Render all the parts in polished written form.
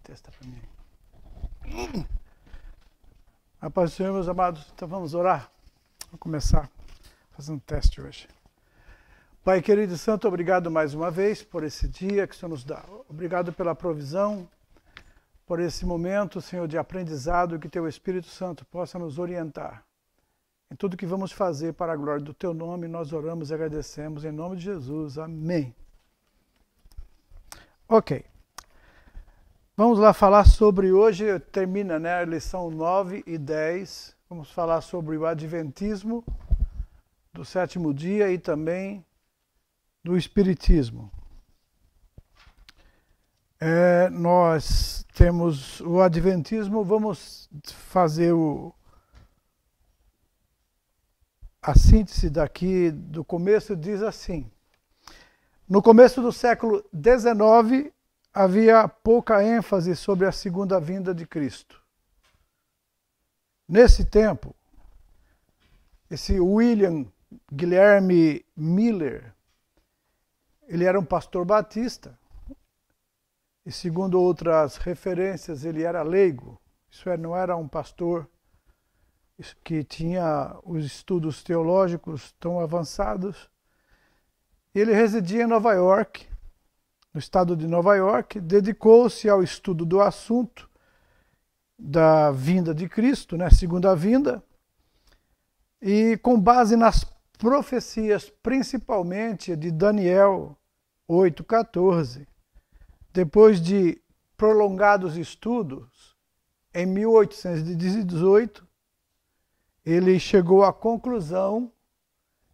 testa para mim. A paz do Senhor, meus amados. Então vamos orar. Vamos começar fazendo um teste hoje. Pai querido e santo, obrigado mais uma vez por esse dia que o Senhor nos dá. Obrigado pela provisão, por esse momento, Senhor, de aprendizado, que Teu Espírito Santo possa nos orientar em tudo que vamos fazer para a glória do Teu nome. Nós oramos e agradecemos em nome de Jesus. Amém. Ok. Vamos lá falar sobre hoje, termina a lição 9 e 10. Vamos falar sobre o Adventismo do sétimo dia e também do Espiritismo. Nós temos o Adventismo, vamos fazer a síntese daqui do começo, diz assim: no começo do século XIX, havia pouca ênfase sobre a segunda vinda de Cristo. Nesse tempo, esse William Guilherme Miller, ele era um pastor batista, e segundo outras referências, ele era leigo, isso é, não era um pastor que tinha os estudos teológicos tão avançados. Ele residia em Nova York, no estado de Nova York, dedicou-se ao estudo do assunto da vinda de Cristo, segunda vinda, e com base nas profecias, principalmente de Daniel 8,14, depois de prolongados estudos, em 1818, ele chegou à conclusão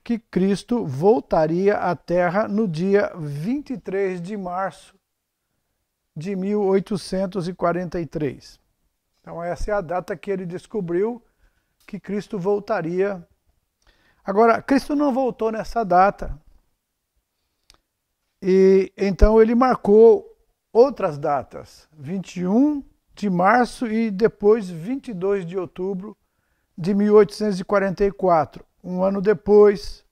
que Cristo voltaria à Terra no dia 23 de março de 1843. Então essa é a data que ele descobriu que Cristo voltaria. Agora, Cristo não voltou nessa data. E então ele marcou outras datas, 21 de março e depois 22 de outubro de 1844, um ano depois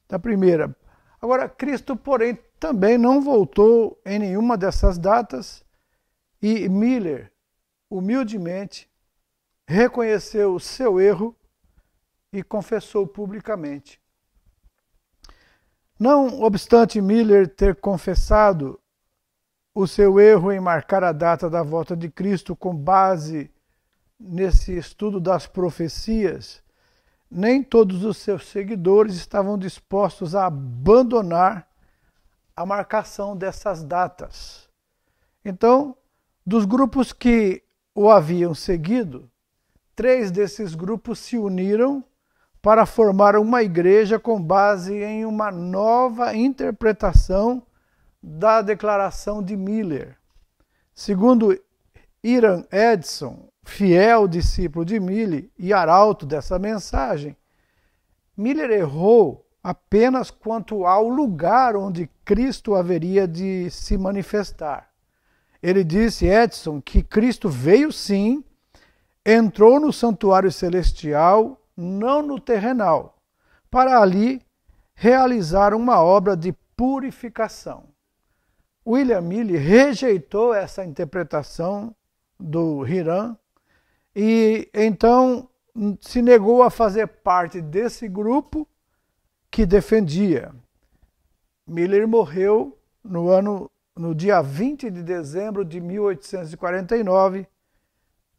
da primeira. Agora, Cristo, porém, também não voltou em nenhuma dessas datas, e Miller, humildemente, reconheceu o seu erro e confessou publicamente. Não obstante Miller ter confessado o seu erro em marcar a data da volta de Cristo com base nesse estudo das profecias, nem todos os seus seguidores estavam dispostos a abandonar a marcação dessas datas. Então, dos grupos que o haviam seguido, 3 desses grupos se uniram para formar uma igreja com base em uma nova interpretação da declaração de Miller. Segundo Hiram Edson, fiel discípulo de Miller e arauto dessa mensagem, Miller errou apenas quanto ao lugar onde Cristo haveria de se manifestar. Ele disse, Edson, que Cristo veio sim, entrou no santuário celestial, não no terrenal, para ali realizar uma obra de purificação. William Miller rejeitou essa interpretação do Hiram e então se negou a fazer parte desse grupo que defendia. Miller morreu no dia 20 de dezembro de 1849.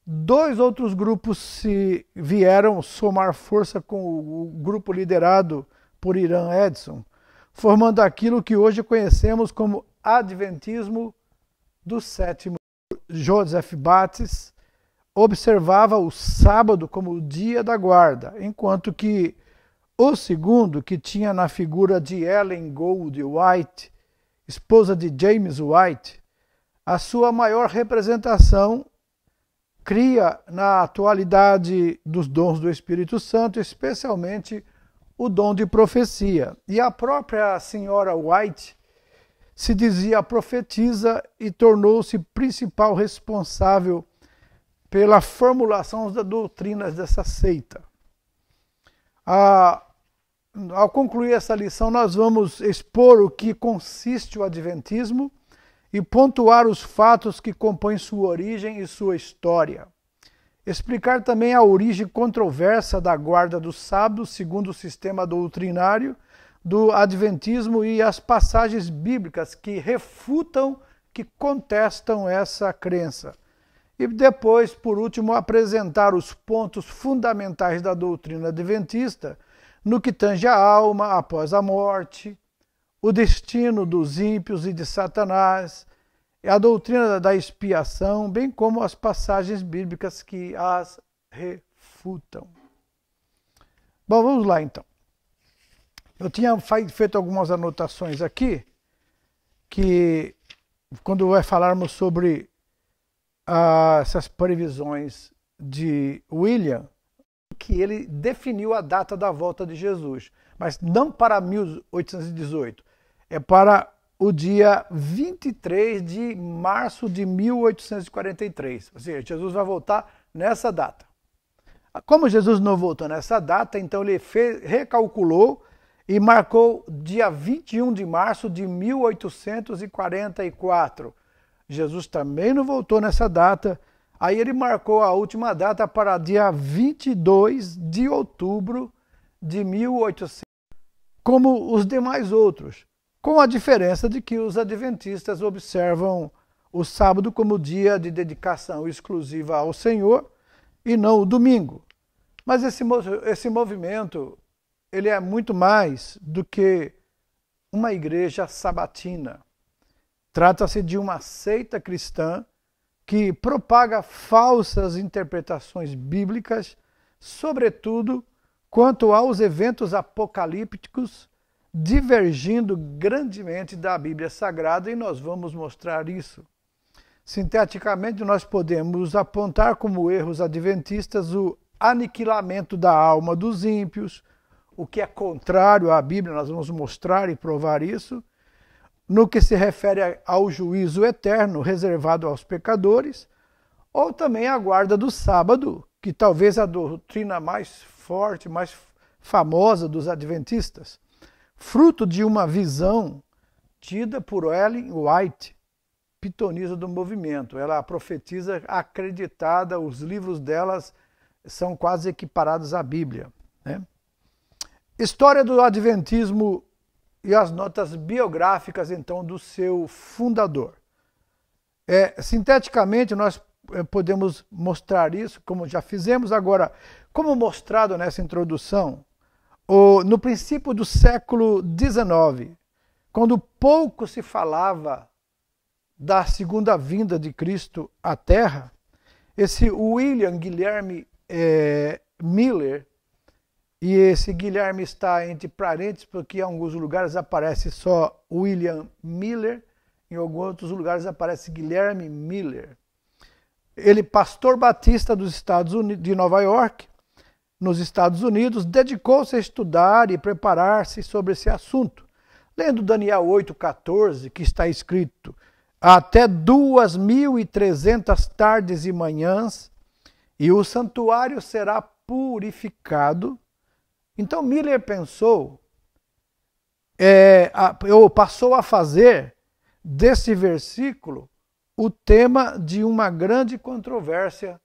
2 outros grupos se vieram somar força com o grupo liderado por Hiram Edson, formando aquilo que hoje conhecemos como Adventismo do sétimo. Joseph Bates observava o sábado como o dia da guarda, enquanto que o segundo, que tinha na figura de Ellen Gould White, esposa de James White, a sua maior representação, cria na atualidade dos dons do Espírito Santo, especialmente o dom de profecia. E a própria senhora White se dizia profetisa e tornou-se principal responsável pela formulação das doutrinas dessa seita. Ao concluir essa lição, nós vamos expor o que consiste o Adventismo e pontuar os fatos que compõem sua origem e sua história. Explicar também a origem controversa da guarda do sábado segundo o sistema doutrinário do adventismo e as passagens bíblicas que refutam, que contestam essa crença. E depois, por último, apresentar os pontos fundamentais da doutrina adventista no que tange a alma após a morte, o destino dos ímpios e de Satanás, a doutrina da expiação, bem como as passagens bíblicas que as refutam. Bom, vamos lá então. Eu tinha feito algumas anotações aqui, que quando falarmos sobre essas previsões de William, que ele definiu a data da volta de Jesus, mas não para 1818, é para o dia 23 de março de 1843. Ou seja, Jesus vai voltar nessa data. Como Jesus não voltou nessa data, então ele recalculou e marcou dia 21 de março de 1844. Jesus também não voltou nessa data. Aí ele marcou a última data para dia 22 de outubro de 1800, como os demais outros, com a diferença de que os adventistas observam o sábado como dia de dedicação exclusiva ao Senhor e não o domingo. Mas esse movimento, ele é muito mais do que uma igreja sabatina. Trata-se de uma seita cristã que propaga falsas interpretações bíblicas, sobretudo quanto aos eventos apocalípticos, divergindo grandemente da Bíblia Sagrada, e nós vamos mostrar isso. Sinteticamente, nós podemos apontar como erros adventistas o aniquilamento da alma dos ímpios, o que é contrário à Bíblia, nós vamos mostrar e provar isso, no que se refere ao juízo eterno reservado aos pecadores, ou também a guarda do sábado, que talvez é a doutrina mais forte, mais famosa dos adventistas, fruto de uma visão tida por Ellen White, pitonisa do movimento. Ela profetiza acreditada, os livros delas são quase equiparados à Bíblia, né? História do adventismo e as notas biográficas, então, do seu fundador. Sinteticamente, nós podemos mostrar isso, como já fizemos. Agora, como mostrado nessa introdução, no princípio do século XIX, quando pouco se falava da segunda vinda de Cristo à Terra, esse William Guilherme Miller, e esse Guilherme está entre parênteses, porque em alguns lugares aparece só William Miller, em alguns outros lugares aparece Guilherme Miller. Ele, pastor batista dos Estados Unidos, de Nova York, nos Estados Unidos, dedicou-se a estudar e preparar-se sobre esse assunto. Lendo Daniel 8,14, que está escrito: até 2.300 tardes e manhãs, e o santuário será purificado. Então Miller pensou, passou a fazer desse versículo o tema de uma grande controvérsia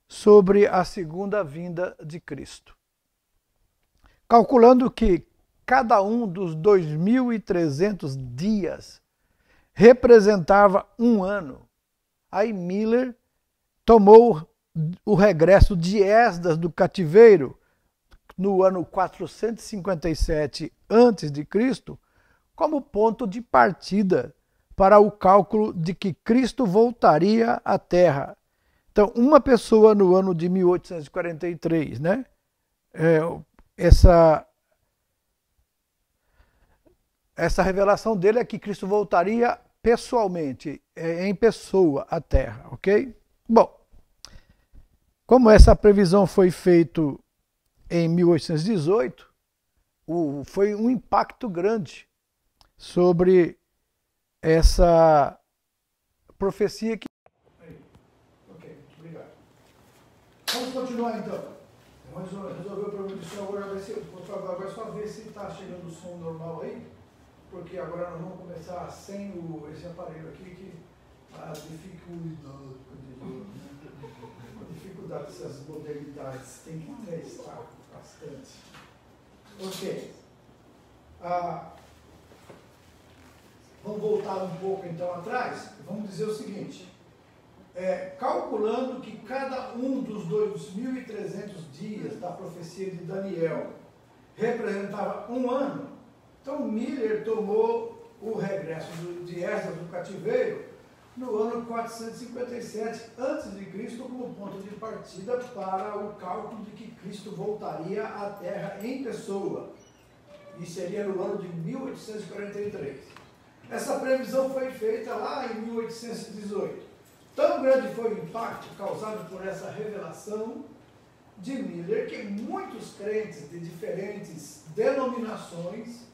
sobre a segunda vinda de Cristo. Calculando que cada um dos 2.300 dias representava um ano, aí Miller tomou o regresso de Esdras do cativeiro no ano 457 a.C., como ponto de partida para o cálculo de que Cristo voltaria à Terra. Então, uma pessoa no ano de 1843, né? Essa revelação dele é que Cristo voltaria pessoalmente, em pessoa, à Terra, ok? Bom, como essa previsão foi feita em 1818, foi um impacto grande sobre essa profecia que... Ok, obrigado. Vamos continuar então. Vamos resolver o problema do som agora. Vai só ver se está chegando o som normal aí. porque agora nós vamos começar sem esse aparelho aqui, que a dificuldade dessas modalidades tem que testar bastante. Ok. Vamos voltar um pouco então atrás. Vamos dizer o seguinte. Calculando que cada um dos 2.300 dias da profecia de Daniel representava um ano, então Miller tomou o regresso de Esdras do cativeiro no ano 457 a.C. como ponto de partida para o cálculo de que Cristo voltaria à Terra em pessoa, e seria no ano de 1843. Essa previsão foi feita lá em 1818. Tão grande foi o impacto causado por essa revelação de Miller que muitos crentes de diferentes denominações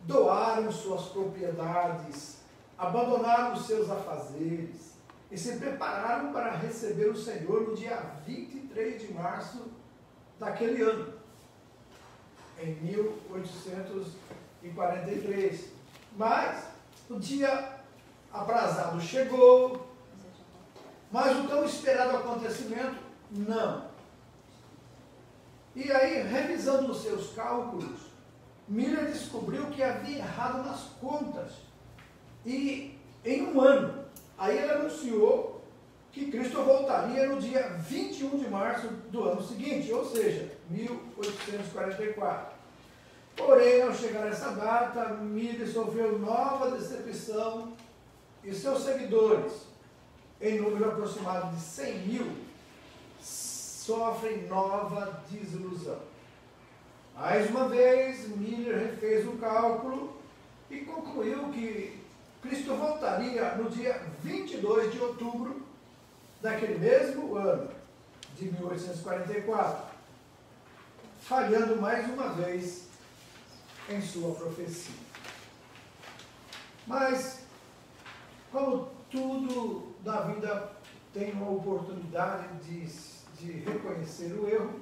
doaram suas propriedades, abandonaram os seus afazeres e se prepararam para receber o Senhor no dia 23 de março daquele ano, em 1843. Mas o dia aprazado chegou, mas o tão esperado acontecimento, não. E aí, revisando os seus cálculos, Miller descobriu que havia errado nas contas. E em um ano, aí ele anunciou que Cristo voltaria no dia 21 de março do ano seguinte, ou seja, 1844. Porém, ao chegar a essa data, Miller sofreu nova decepção e seus seguidores, em número aproximado de 100 mil, sofrem nova desilusão. Mais uma vez, Miller refez o cálculo e concluiu que Cristo voltaria no dia 22 de outubro daquele mesmo ano, de 1844, falhando mais uma vez em sua profecia. Mas, como tudo na vida tem uma oportunidade de reconhecer o erro,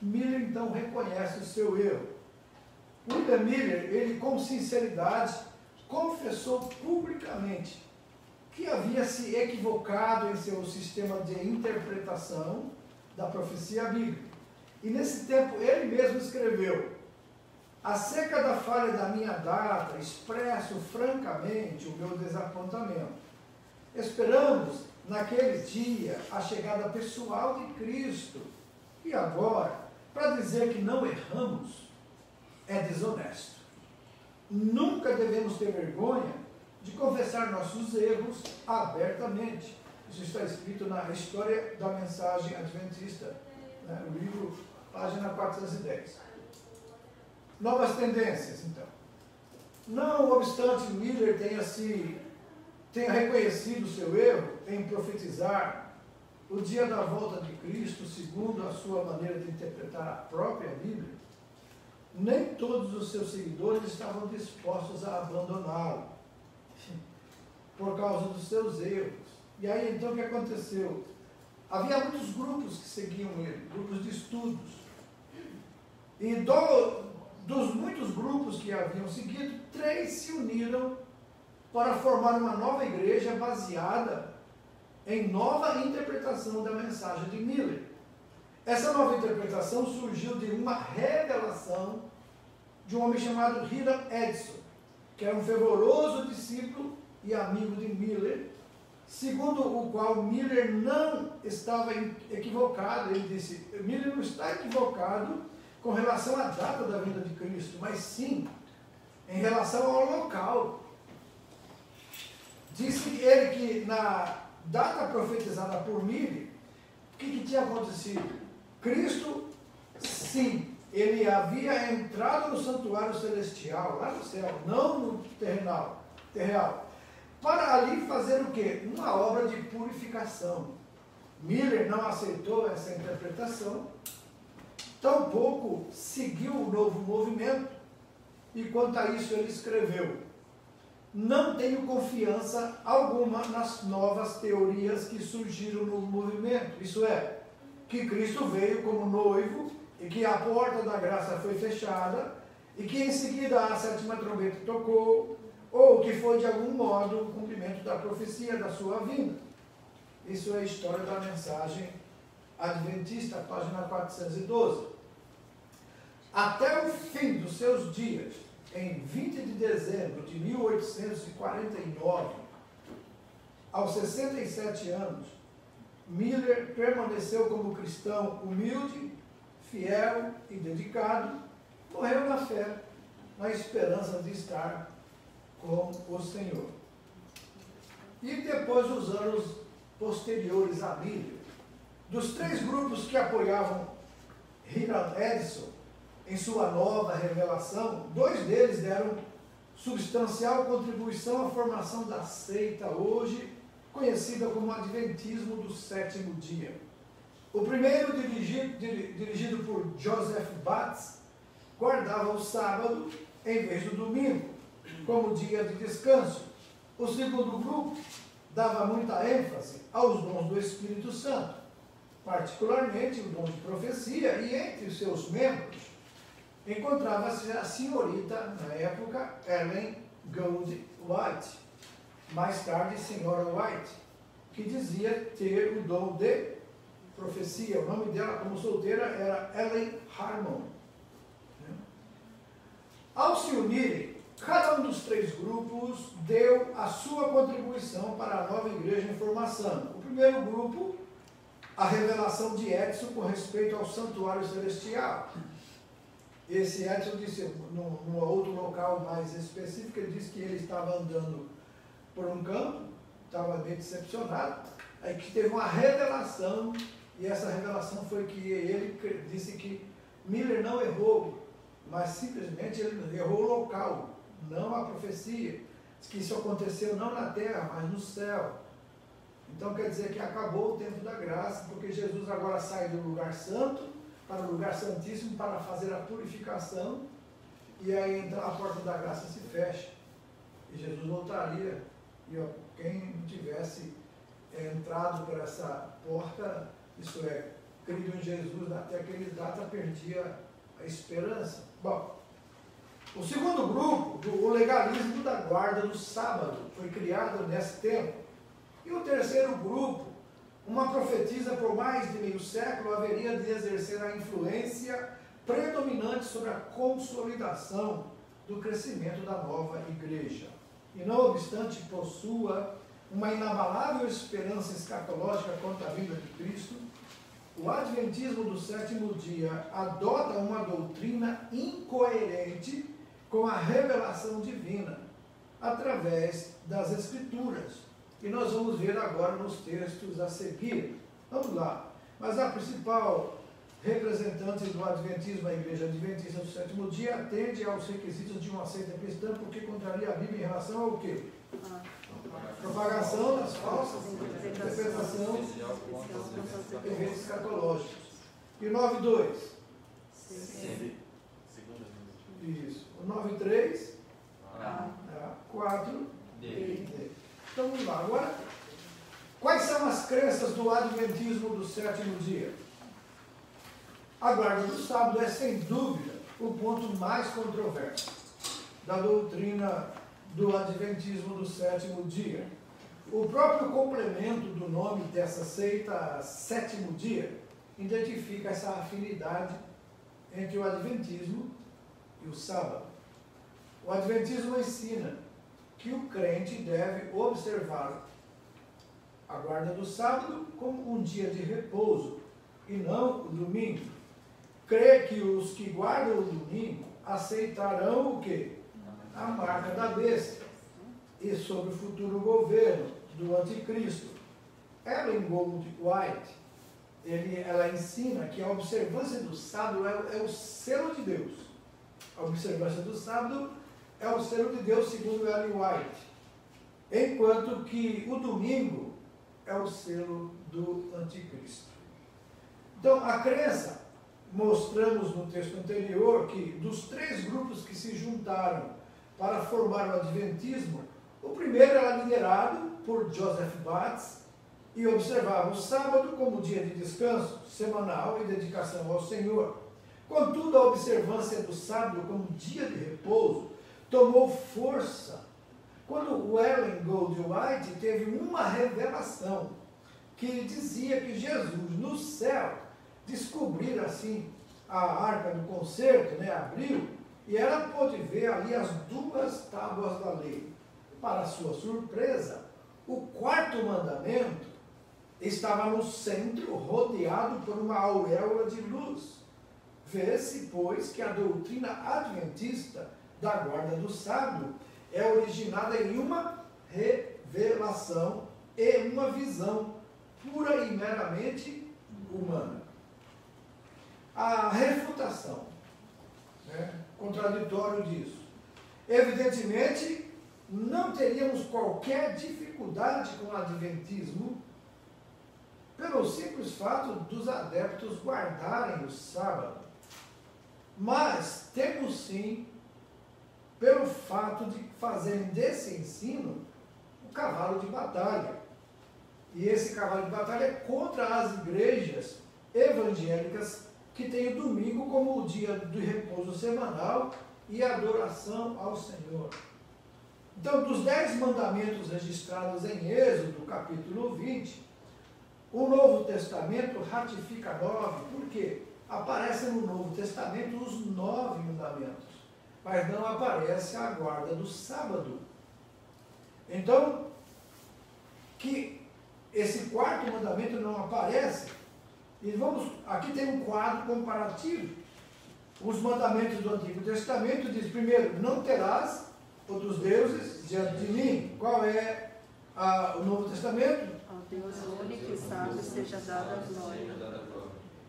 Miller então reconhece o seu erro. William Miller, ele com sinceridade, confessou publicamente que havia se equivocado em seu sistema de interpretação da profecia bíblica. E nesse tempo ele mesmo escreveu: acerca da falha da minha data, expresso francamente o meu desapontamento. Esperamos naquele dia a chegada pessoal de Cristo. E agora, para dizer que não erramos, é desonesto. Nunca devemos ter vergonha de confessar nossos erros abertamente. Isso está escrito na História da Mensagem Adventista, né, no livro, página 410. Novas tendências, então. Não obstante Miller tenha reconhecido o seu erro em profetizar o dia da volta de Cristo segundo a sua maneira de interpretar a própria Bíblia, nem todos os seus seguidores estavam dispostos a abandoná-lo por causa dos seus erros. E aí então o que aconteceu? Havia muitos grupos que seguiam ele, grupos de estudos. E dos muitos grupos que haviam seguido, 3 se uniram para formar uma nova igreja baseada em nova interpretação da mensagem de Miller. Essa nova interpretação surgiu de uma revelação de um homem chamado Hiram Edson, que era um fervoroso discípulo e amigo de Miller, segundo o qual Miller não estava equivocado. Ele disse: Miller não está equivocado com relação à data da vinda de Cristo, mas sim em relação ao local. Disse ele que na data profetizada por Miller, o que tinha acontecido? Cristo, sim, ele havia entrado no santuário celestial, lá no céu, não no terrenal, para ali fazer o quê? Uma obra de purificação. Miller não aceitou essa interpretação, tampouco seguiu o novo movimento, e quanto a isso ele escreveu: não tenho confiança alguma nas novas teorias que surgiram no movimento, isso é, que Cristo veio como noivo e que a porta da graça foi fechada e que em seguida a sétima trombeta tocou, ou que foi de algum modo o cumprimento da profecia da sua vinda. Isso é a história da mensagem adventista, página 412. Até o fim dos seus dias, em 20 de dezembro de 1849, aos 67 anos, Miller permaneceu como cristão humilde, fiel e dedicado, morreu na fé, na esperança de estar com o Senhor. E depois dos anos posteriores a Miller, dos 3 grupos que apoiavam Hiram Edson em sua nova revelação, 2 deles deram substancial contribuição à formação da seita hoje conhecida como Adventismo do Sétimo Dia. O primeiro, dirigido por Joseph Batts, guardava o sábado em vez do domingo, como dia de descanso. O segundo grupo dava muita ênfase aos dons do Espírito Santo, particularmente o dom de profecia, e entre os seus membros encontrava-se a senhorita, na época, Ellen Gould White, mais tarde Senhora White, que dizia ter o dom de profecia. O nome dela como solteira era Ellen Harmon. Ao se unirem, cada um dos 3 grupos deu a sua contribuição para a nova igreja em formação. O primeiro grupo, a revelação de Edson com respeito ao santuário celestial. Esse Edson disse, num outro local mais específico, ele disse que ele estava andando por um campo, estava bem decepcionado, aí que teve uma revelação, e essa revelação foi que ele disse que Miller não errou, mas simplesmente ele errou o local, não a profecia. Diz que isso aconteceu não na terra, mas no céu. Então quer dizer que acabou o tempo da graça, porque Jesus agora sai do lugar santo para o lugar santíssimo para fazer a purificação, e aí então a porta da graça se fecha, e Jesus voltaria, e quem não tivesse entrado por essa porta, isso é, crido em Jesus até aquele data, perdia a esperança. Bom, o segundo grupo, o legalismo da guarda do sábado, foi criado nesse tempo. E o terceiro grupo, uma profetisa por mais de meio século haveria de exercer a influência predominante sobre a consolidação do crescimento da nova igreja. E não obstante possua uma inabalável esperança escatológica quanto à vinda de Cristo, o Adventismo do Sétimo Dia adota uma doutrina incoerente com a revelação divina, através das Escrituras. E nós vamos ver agora nos textos a seguir. Vamos lá. Mas a principal representante do Adventismo, a Igreja Adventista do Sétimo Dia, atende aos requisitos de uma seita cristã, porque contraria a Bíblia em relação ao quê? Propagação das falsas interpretação de eventos escatológicos. E o 9.2? Isso. O 9.3? 4? Então vamos lá. Agora, quais são as crenças do Adventismo do Sétimo Dia? A guarda do sábado é, sem dúvida, o ponto mais controverso da doutrina do Adventismo do Sétimo Dia. O próprio complemento do nome dessa seita, Sétimo Dia, identifica essa afinidade entre o Adventismo e o sábado. O Adventismo ensina que o crente deve observar a guarda do sábado como um dia de repouso e não o domingo. Crê que os que guardam o domingo aceitarão o quê? A marca da besta e sobre o futuro governo do anticristo. Ellen Gould White, ela ensina que a observância do sábado é o selo de Deus. A observância do sábado é o selo de Deus, segundo Ellen White, enquanto que o domingo é o selo do anticristo. Então, a crença, mostramos no texto anterior, que dos 3 grupos que se juntaram para formar o Adventismo, o primeiro era liderado por Joseph Batts e observava o sábado como dia de descanso semanal e dedicação ao Senhor. Contudo, a observância do sábado como dia de repouso tomou força quando o Ellen Goldwhite teve uma revelação que dizia que Jesus, no céu, descobriu assim a arca do concerto, né, abriu, e ela pôde ver ali as duas tábuas da lei. Para sua surpresa, o quarto mandamento estava no centro, rodeado por uma auréola de luz. Vê-se, pois, que a doutrina adventista da guarda do sábado é originada em uma revelação e uma visão pura e meramente humana. A refutação, né, contraditório disso. Evidentemente, não teríamos qualquer dificuldade com o adventismo pelo simples fato dos adeptos guardarem o sábado. Mas temos sim pelo fato de fazerem desse ensino o cavalo de batalha. E esse cavalo de batalha é contra as igrejas evangélicas que têm o domingo como o dia do repouso semanal e adoração ao Senhor. Então, dos 10 mandamentos registrados em Êxodo, capítulo 20, o Novo Testamento ratifica 9, porque aparecem no Novo Testamento os 9 mandamentos, mas não aparece a guarda do sábado. Então, que esse quarto mandamento não aparece, e aqui tem um quadro comparativo. Os mandamentos do Antigo Testamento diz, primeiro, não terás outros deuses diante de mim. Qual é o Novo Testamento? Ao Deus único e sábio seja dada a glória.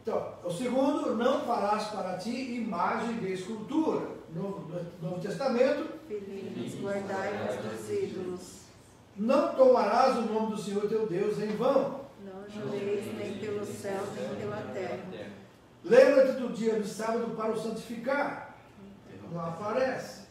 Então, o segundo, não farás para ti imagem de escultura. Novo Testamento. Filhinhos, guardai-vos dos ídolos. Não tomarás o nome do Senhor teu Deus em vão. Não jureis nem pelo céu, nem pela terra. Lembra-te do dia do sábado para o santificar. Não aparece.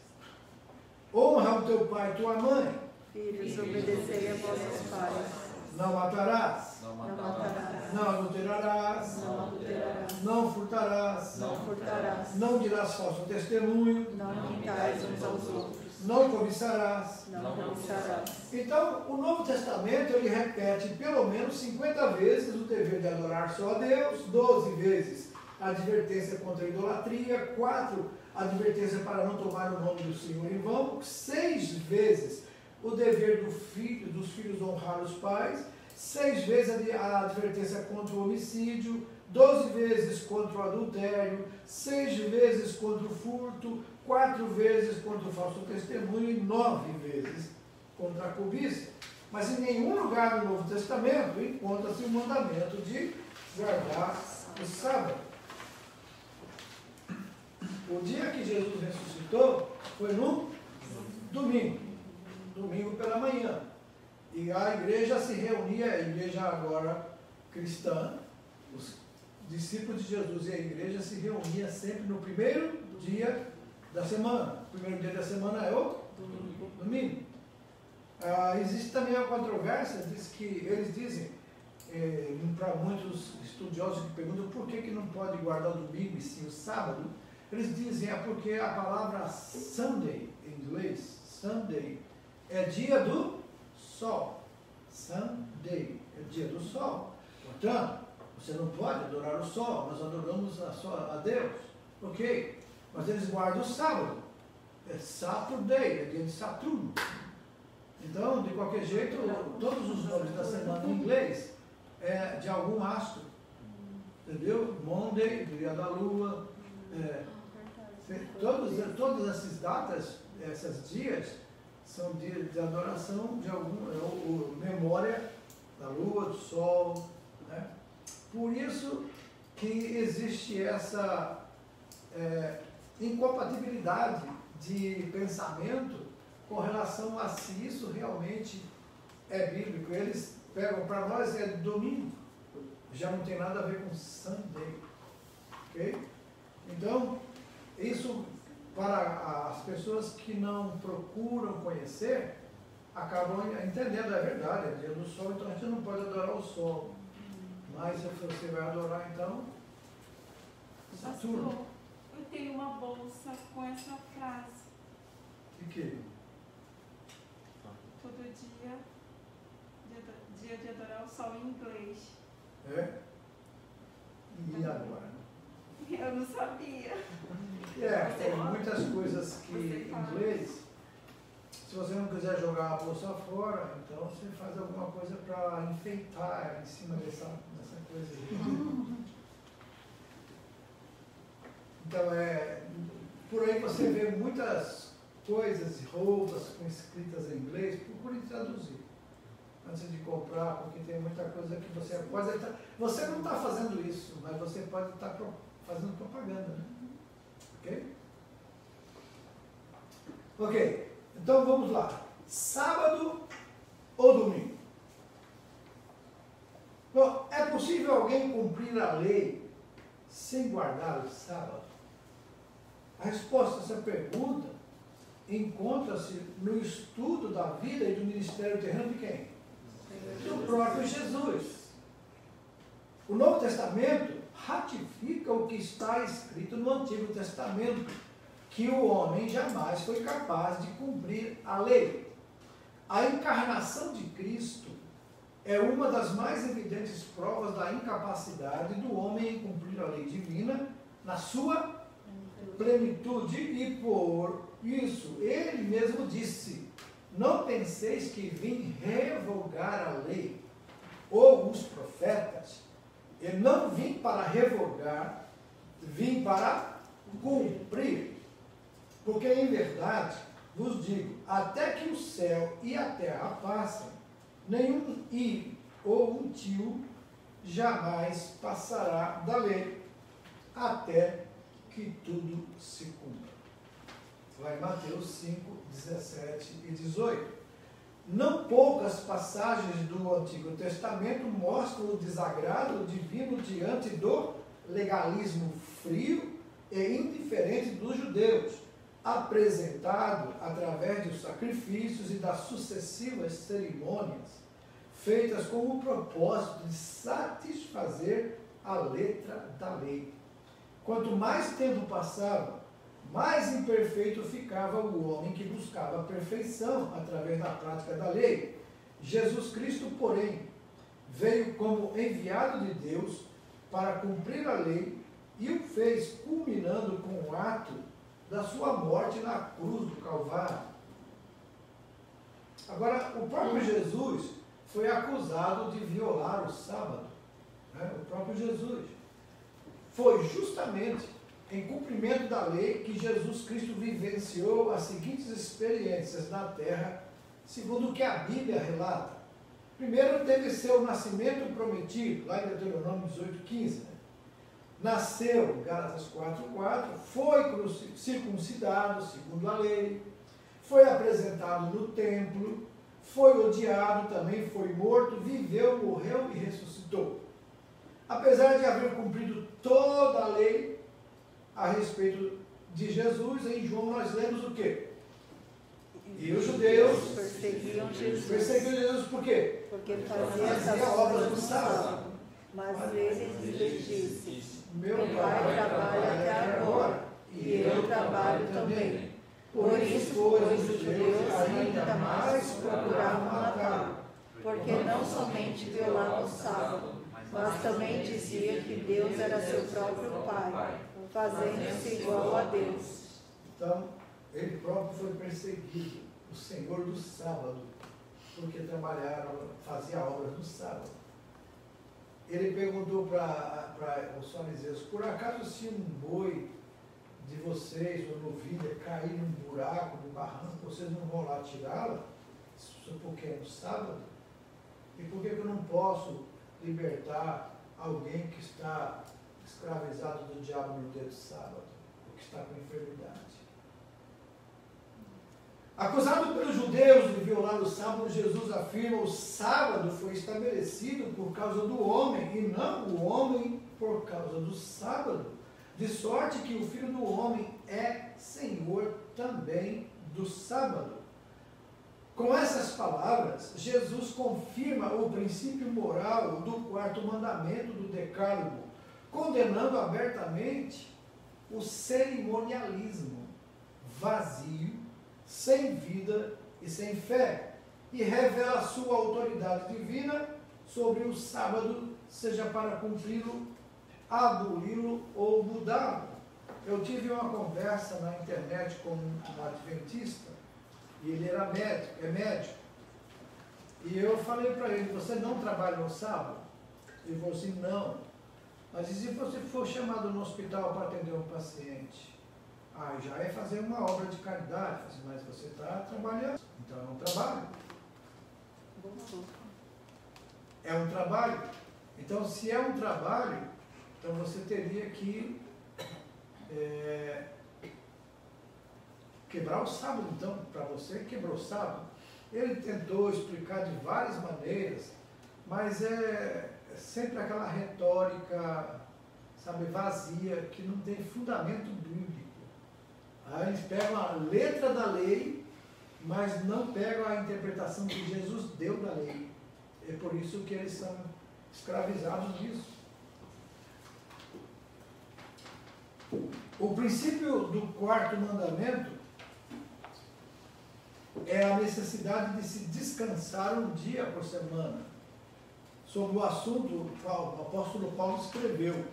Honra o teu pai e tua mãe. Filhos, obedecei a vossos pais. Não matarás. Não matarás. Não adulterarás. Não adulterarás. Não furtarás. Não furtarás. Não dirás falso testemunho. Não mintais uns aos outros. Não cobiçarás. Não cobiçarás. Então, o Novo Testamento, ele repete pelo menos 50 vezes o dever de adorar só a Deus, 12 vezes a advertência contra a idolatria, 4 a advertência para não tomar o nome do Senhor em vão, 6 vezes o dever dos filhos honrar os pais, 6 vezes a advertência contra o homicídio, 12 vezes contra o adultério, 6 vezes contra o furto, 4 vezes contra o falso testemunho e 9 vezes contra a cobiça. Mas em nenhum lugar do Novo Testamento encontra-se o mandamento de guardar o sábado. O dia que Jesus ressuscitou foi no domingo pela manhã. E a igreja se reunia, a igreja agora cristã, os discípulos de Jesus e a igreja se reunia sempre no primeiro dia da semana. O primeiro dia da semana é o domingo. Existe também uma controvérsia, eles dizem, para muitos estudiosos que perguntam por que não pode guardar o domingo e sim o sábado, eles dizem porque a palavra Sunday, em inglês, Sunday, é dia do sol. Sunday é dia do sol. Portanto, você não pode adorar o sol, nós adoramos a Deus. Ok, mas eles guardam o sábado. É Saturday, é dia de Saturno. Então, de qualquer jeito, todos os nomes da semana em inglês é de algum astro. Entendeu? Monday, dia da lua. Todas essas datas, esses dias, são dias de adoração de memória da lua, do sol. Né? Por isso que existe essa incompatibilidade de pensamento com relação a se isso realmente é bíblico. Eles pegam, para nós é domingo, já não tem nada a ver com Sunday. Ok? Então, isso para as pessoas que não procuram conhecer, acabam entendendo, é verdade, é dia do sol, então a gente não pode adorar o sol. Mas se você vai adorar, então, Saturno. tenho uma bolsa com essa frase. O que? Todo dia de adorar o sol em inglês. É? E agora? Eu não sabia. Tem muitas coisas que em inglês, se você não quiser jogar a bolsa fora, então você faz alguma coisa para enfeitar em cima dessa coisa aí. Então, por aí você vê muitas coisas, roupas escritas em inglês, procure traduzir antes de comprar, porque tem muita coisa que você pode estar... Você não está fazendo isso, mas você pode estar fazendo propaganda, né? Ok? Ok, então vamos lá. Sábado ou domingo? Bom, é possível alguém cumprir a lei sem guardar o sábado? A resposta a essa pergunta encontra-se no estudo da vida e do ministério terreno de quem? Do próprio Jesus. O Novo Testamento ratifica o que está escrito no Antigo Testamento, que o homem jamais foi capaz de cumprir a lei. A encarnação de Cristo é uma das mais evidentes provas da incapacidade do homem em cumprir a lei divina na sua plenitude, e por isso ele mesmo disse: não penseis que vim revogar a lei ou os profetas. Eu não vim para revogar, vim para cumprir. Porque em verdade vos digo, até que o céu e a terra passem, nenhum i ou um tio jamais passará da lei, até que tudo se cumpra. Vai em Mateus 5, 17 e 18. Não poucas passagens do Antigo Testamento mostram o desagrado divino diante do legalismo frio e indiferente dos judeus, apresentado através dos sacrifícios e das sucessivas cerimônias, feitas com o propósito de satisfazer a letra da lei. Quanto mais tempo passava, mais imperfeito ficava o homem que buscava a perfeição através da prática da lei. Jesus Cristo, porém, veio como enviado de Deus para cumprir a lei e o fez culminando com o ato da sua morte na cruz do Calvário. Agora, o próprio Jesus foi acusado de violar o sábado. Né? O próprio Jesus. Foi justamente em cumprimento da lei que Jesus Cristo vivenciou as seguintes experiências na terra, segundo o que a Bíblia relata. Primeiro, teve seu nascimento prometido, lá em Deuteronômio 18:15. Né? Nasceu, Gálatas 4:4, foi circuncidado, segundo a lei, foi apresentado no templo, foi odiado, também foi morto, viveu, morreu e ressuscitou. Apesar de haver cumprido toda a lei a respeito de Jesus, em João nós lemos o quê? E os judeus perseguiam Jesus. Perseguiam Jesus por quê? Porque fazia obras no sábado. Mas ele lhes disse: meu pai trabalha até agora, e eu trabalho também. Por isso, pois, os judeus ainda mais procuravam matá-lo, porque não somente violava o sábado, mas também dizia que Deus era seu próprio Pai, fazendo-se igual a Deus. Então, ele próprio foi perseguido, o Senhor do sábado, porque fazia obras no sábado. Ele perguntou para os fariseus: por acaso se um boi de vocês, ou novilha, cair num buraco, num barranco, vocês não vão lá tirá-la? Porque é no sábado? E por que eu não posso libertar alguém que está escravizado do diabo no dia do sábado, ou que está com enfermidade? Acusado pelos judeus de violar o sábado, Jesus afirma: o sábado foi estabelecido por causa do homem, e não o homem por causa do sábado. De sorte que o Filho do Homem é Senhor também do sábado. Com essas palavras, Jesus confirma o princípio moral do quarto mandamento do Decálogo, condenando abertamente o cerimonialismo vazio, sem vida e sem fé, e revela a sua autoridade divina sobre o sábado, seja para cumpri-lo, aboli-lo ou mudá-lo. Eu tive uma conversa na internet com um adventista, e ele era médico, é médico, e eu falei para ele, você não trabalha no sábado? Ele falou assim, não. Mas e se você for chamado no hospital para atender um paciente? Ah, já é fazer uma obra de caridade, mas você está trabalhando, então é um trabalho. É um trabalho. Então, se é um trabalho, então você teria que quebrar o sábado. Então, para você, quebrou o sábado. Ele tentou explicar de várias maneiras, mas é sempre aquela retórica, sabe, vazia, que não tem fundamento bíblico. Aí eles pegam a letra da lei, mas não pegam a interpretação que Jesus deu da lei. É por isso que eles são escravizados nisso. O princípio do quarto mandamento é a necessidade de se descansar um dia por semana. Sobre o assunto, o apóstolo Paulo escreveu: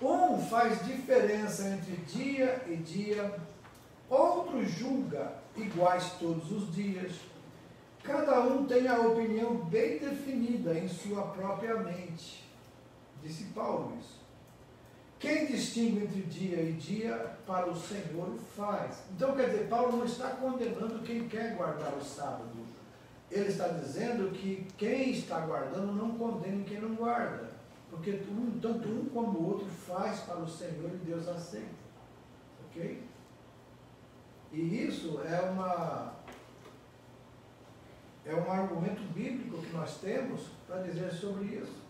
um faz diferença entre dia e dia, outro julga iguais todos os dias. Cada um tem a opinião bem definida em sua própria mente. Disse Paulo isso. Quem distingue entre dia e dia, para o Senhor o faz. Então, quer dizer, Paulo não está condenando quem quer guardar o sábado. Ele está dizendo que quem está guardando não condena quem não guarda. Porque tanto um como o outro faz para o Senhor e Deus aceita. Ok? E isso é um argumento bíblico que nós temos para dizer sobre isso.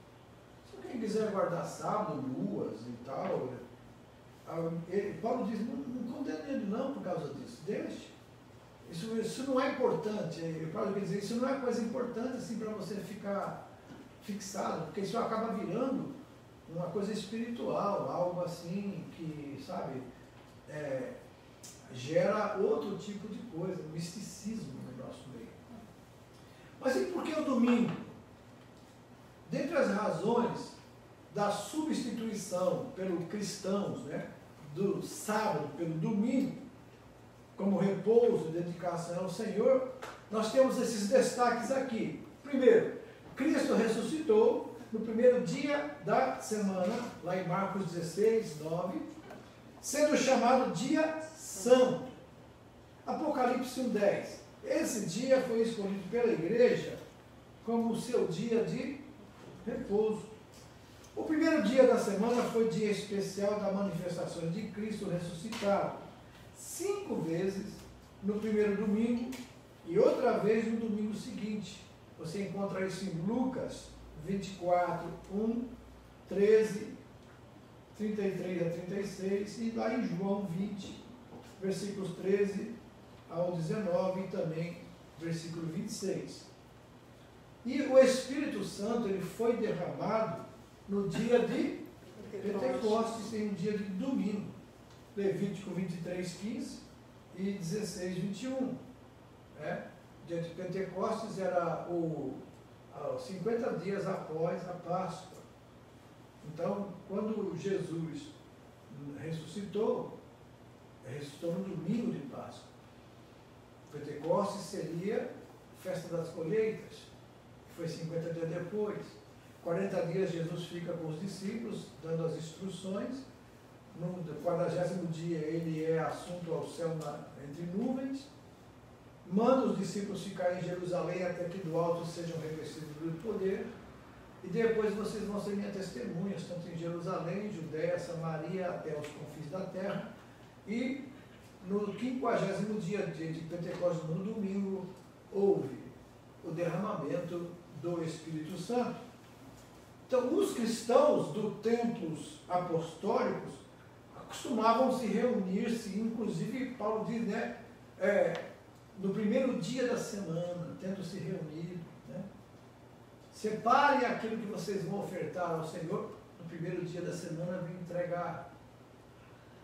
Se quem quiser guardar sábado, luas e tal, Paulo diz, não condena ele não por causa disso, deixe. Isso não é importante. Paulo quer dizer, isso não é coisa importante assim para você ficar fixado, porque isso acaba virando uma coisa espiritual, algo assim que, sabe, gera outro tipo de coisa, misticismo no nosso meio. Mas e por que o domingo? Dentre as razões da substituição pelos cristãos, né, do sábado pelo domingo, como repouso e dedicação ao Senhor, nós temos esses destaques aqui. Primeiro, Cristo ressuscitou no primeiro dia da semana, lá em Marcos 16, 9, sendo chamado dia santo. Apocalipse 1:10. Esse dia foi escolhido pela igreja como o seu dia de repouso. O primeiro dia da semana foi dia especial da manifestação de Cristo ressuscitado. 5 vezes no primeiro domingo e outra vez no domingo seguinte. Você encontra isso em Lucas 24, 1, 13, 33 a 36 e lá em João 20, versículos 13 ao 19 e também versículo 26. E o Espírito Santo ele foi derramado no dia de Pentecostes, em um dia de domingo. Levítico 23, 15 e 16, 21. Dia de Pentecostes era 50 dias após a Páscoa. Então, quando Jesus ressuscitou no domingo de Páscoa. Pentecostes seria festa das colheitas, que foi 50 dias depois. 40 dias Jesus fica com os discípulos, dando as instruções. No 40º dia ele é assunto ao céu entre nuvens, manda os discípulos ficarem em Jerusalém até que do alto sejam revestidos do poder, e depois vocês vão ser minhas testemunhas, tanto em Jerusalém, Judéia, Samaria, até os confins da terra. E no 50º dia de Pentecostes, no domingo, houve o derramamento do Espírito Santo. Então, os cristãos dos templos apostólicos costumavam se reunir-se, inclusive Paulo diz, né, no primeiro dia da semana, tendo se reunido, né? Separem aquilo que vocês vão ofertar ao Senhor, no primeiro dia da semana vem entregar.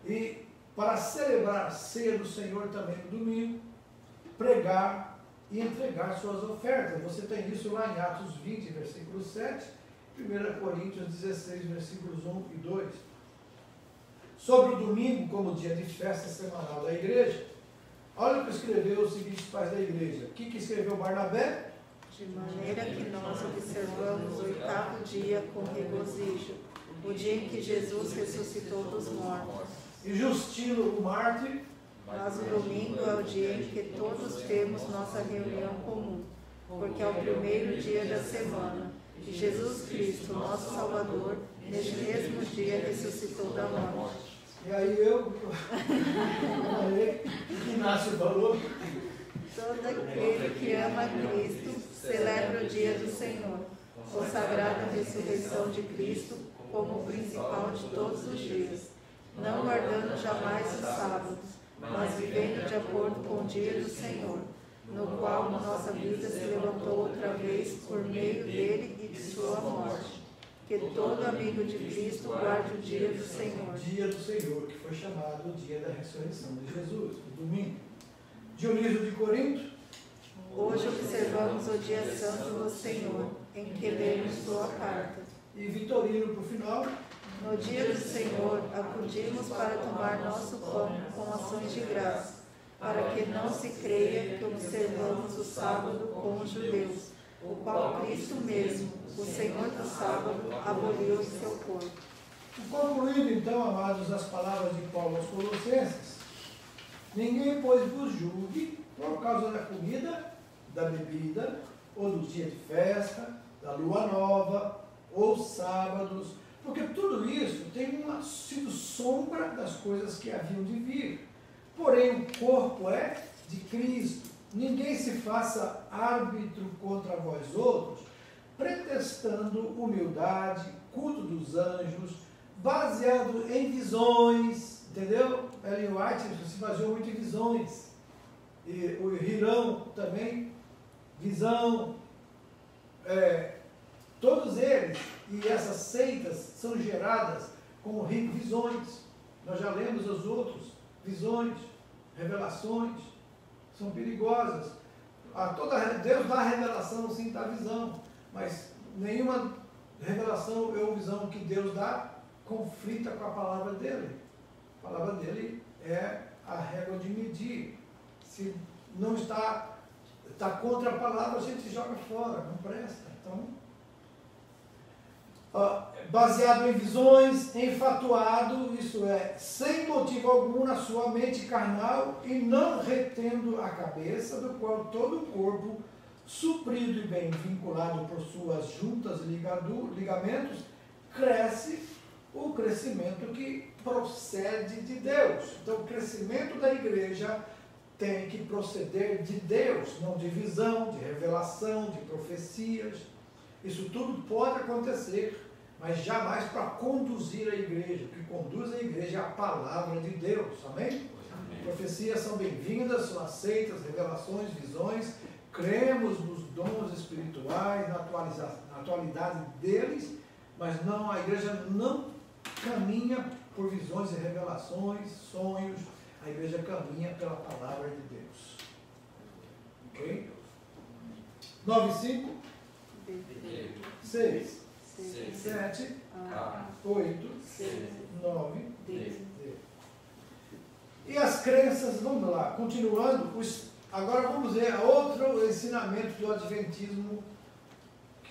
E para celebrar a ceia do Senhor também no domingo, pregar e entregar suas ofertas. Você tem isso lá em Atos 20, versículo 7, 1 Coríntios 16, versículos 1 e 2. Sobre o domingo, como dia de festa semanal da igreja, olha o que escreveu os seguintes pais da igreja. O que escreveu Barnabé? De maneira que nós observamos o 8º dia com regozijo, o dia em que Jesus ressuscitou dos mortos. E Justino, o mártir, Mas o domingo é o dia em que todos temos nossa reunião comum, porque é o primeiro dia da semana. E Jesus Cristo, nosso Salvador, neste mesmo dia ressuscitou da morte. e aí Inácio falou, Todo aquele que ama Cristo celebra o dia do Senhor, consagrado à ressurreição de Cristo como o principal de todos os dias, não guardando jamais os sábados, mas vivendo de acordo com o dia do Senhor, no qual nossa vida se levantou outra vez por meio dele e de sua morte. Que todo amigo de Cristo guarde o dia do Senhor. o dia do Senhor, que foi chamado o dia da ressurreição de Jesus, o domingo. Dionísio de Corinto, Hoje observamos o dia santo do Senhor, em que lemos sua carta. e Vitorino, por final, No dia do Senhor, acudimos para tomar nosso pão com ações de graça, para que não se creia que observamos o sábado com os judeus, o qual Cristo mesmo, o Senhor do sábado, aboliu o seu corpo. Concluindo então, amados, as palavras de Paulo aos Colossenses, ninguém, pois, vos julgue por causa da comida, da bebida, ou do dia de festa, da lua nova, ou sábados, porque tudo isso tem sido sombra das coisas que haviam de vir. Porém, o corpo é de Cristo. Ninguém se faça árbitro contra vós outros, pretextando humildade, culto dos anjos, baseado em visões, entendeu? Ellen White se baseou muito em visões. E o Hirão também, visão. Todos eles e essas seitas são geradas como visões. Nós já lemos os outros, visões, revelações, são perigosas. Deus dá revelação, sim, dá visão, mas nenhuma revelação ou visão que Deus dá conflita com a palavra dele. A palavra dele é a régua de medir. Se não está contra a palavra, a gente joga fora, não presta. Então, baseado em visões, enfatuado, isso é, sem motivo algum na sua mente carnal e não retendo a cabeça, do qual todo o corpo, suprido e bem vinculado por suas juntas e ligamentos, cresce o crescimento que procede de Deus. Então, o crescimento da igreja tem que proceder de Deus, não de visão, de revelação, de profecias. Isso tudo pode acontecer, mas jamais para conduzir a igreja. O que conduz a igreja é a palavra de Deus. Amém? Amém. Profecias são bem-vindas, são aceitas, revelações, visões. Cremos nos dons espirituais, na atualidade deles, mas não, a igreja não caminha por visões e revelações, sonhos. A igreja caminha pela palavra de Deus. Ok? 9:5. 6, 7, 8, 9, 10. E as crenças, vamos lá, continuando, agora vamos ver outro ensinamento do Adventismo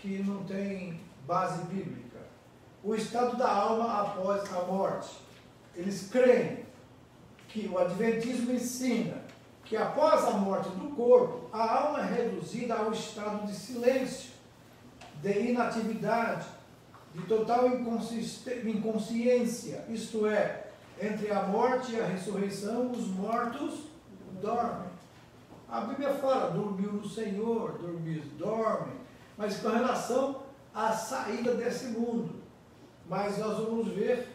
que não tem base bíblica. O estado da alma após a morte. Eles creem que o Adventismo ensina que após a morte do corpo, a alma é reduzida ao estado de silêncio, de inatividade, de total inconsciência, isto é, entre a morte e a ressurreição, os mortos dormem. A Bíblia fala, dormiu no Senhor, dormem, mas com relação à saída desse mundo. Mas nós vamos ver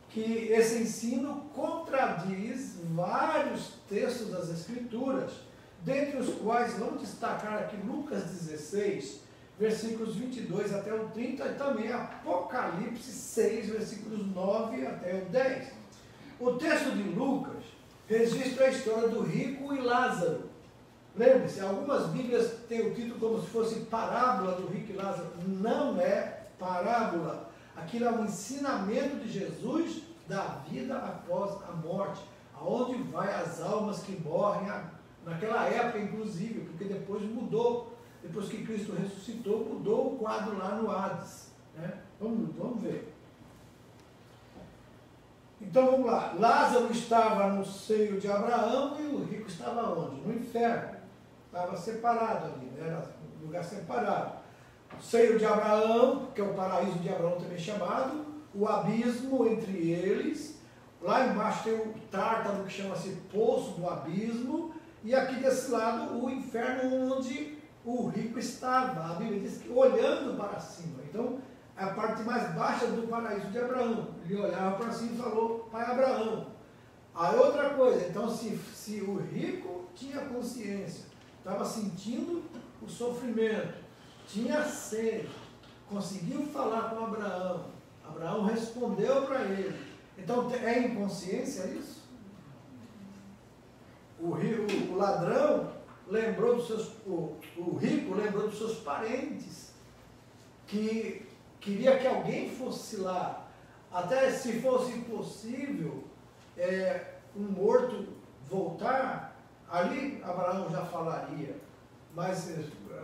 que esse ensino contradiz vários textos das Escrituras, dentre os quais vamos destacar aqui Lucas 16, versículos 22 até o 30, e também Apocalipse 6, versículos 9 até o 10. O texto de Lucas registra a história do rico e Lázaro. Lembre-se, algumas Bíblias têm o título como se fosse parábola do rico e Lázaro. Não é parábola. Aquilo é um ensinamento de Jesus da vida após a morte. Aonde vai as almas que morrem, naquela época inclusive, porque depois mudou. Depois que Cristo ressuscitou, mudou o quadro lá no Hades. Né? Vamos ver. Então vamos lá. Lázaro estava no seio de Abraão e o rico estava onde? No inferno. Estava separado ali, né? Era um lugar separado. O seio de Abraão, que é o paraíso de Abraão também chamado, o abismo entre eles. Lá embaixo tem o Tártaro, que chama-se Poço do Abismo. E aqui desse lado o inferno onde o rico estava. A Bíblia diz que olhando para cima. Então, é a parte mais baixa do paraíso de Abraão. Ele olhava para cima e falou, pai Abraão. Aí outra coisa, então se o rico tinha consciência, estava sentindo o sofrimento, tinha sede, conseguiu falar com Abraão, Abraão respondeu para ele. Então é inconsciência isso? O ladrão lembrou dos seus, o rico lembrou dos seus parentes, que queria que alguém fosse lá, até se fosse possível um morto voltar, ali Abraão já falaria, mas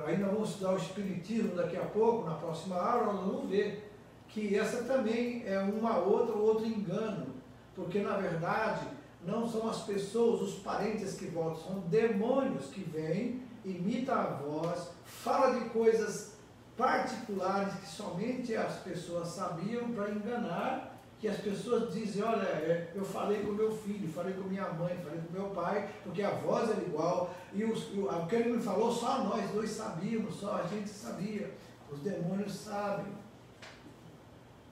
ainda vamos estudar o Espiritismo daqui a pouco, na próxima aula nós vamos ver que essa também é outro engano, porque na verdade não são as pessoas, os parentes que voltam, são demônios que vêm, imitam a voz, fala de coisas particulares que somente as pessoas sabiam para enganar, que as pessoas dizem, olha, eu falei com meu filho, falei com minha mãe, falei com meu pai, porque a voz era igual, e o que ele me falou, só nós dois sabíamos, só a gente sabia, os demônios sabem.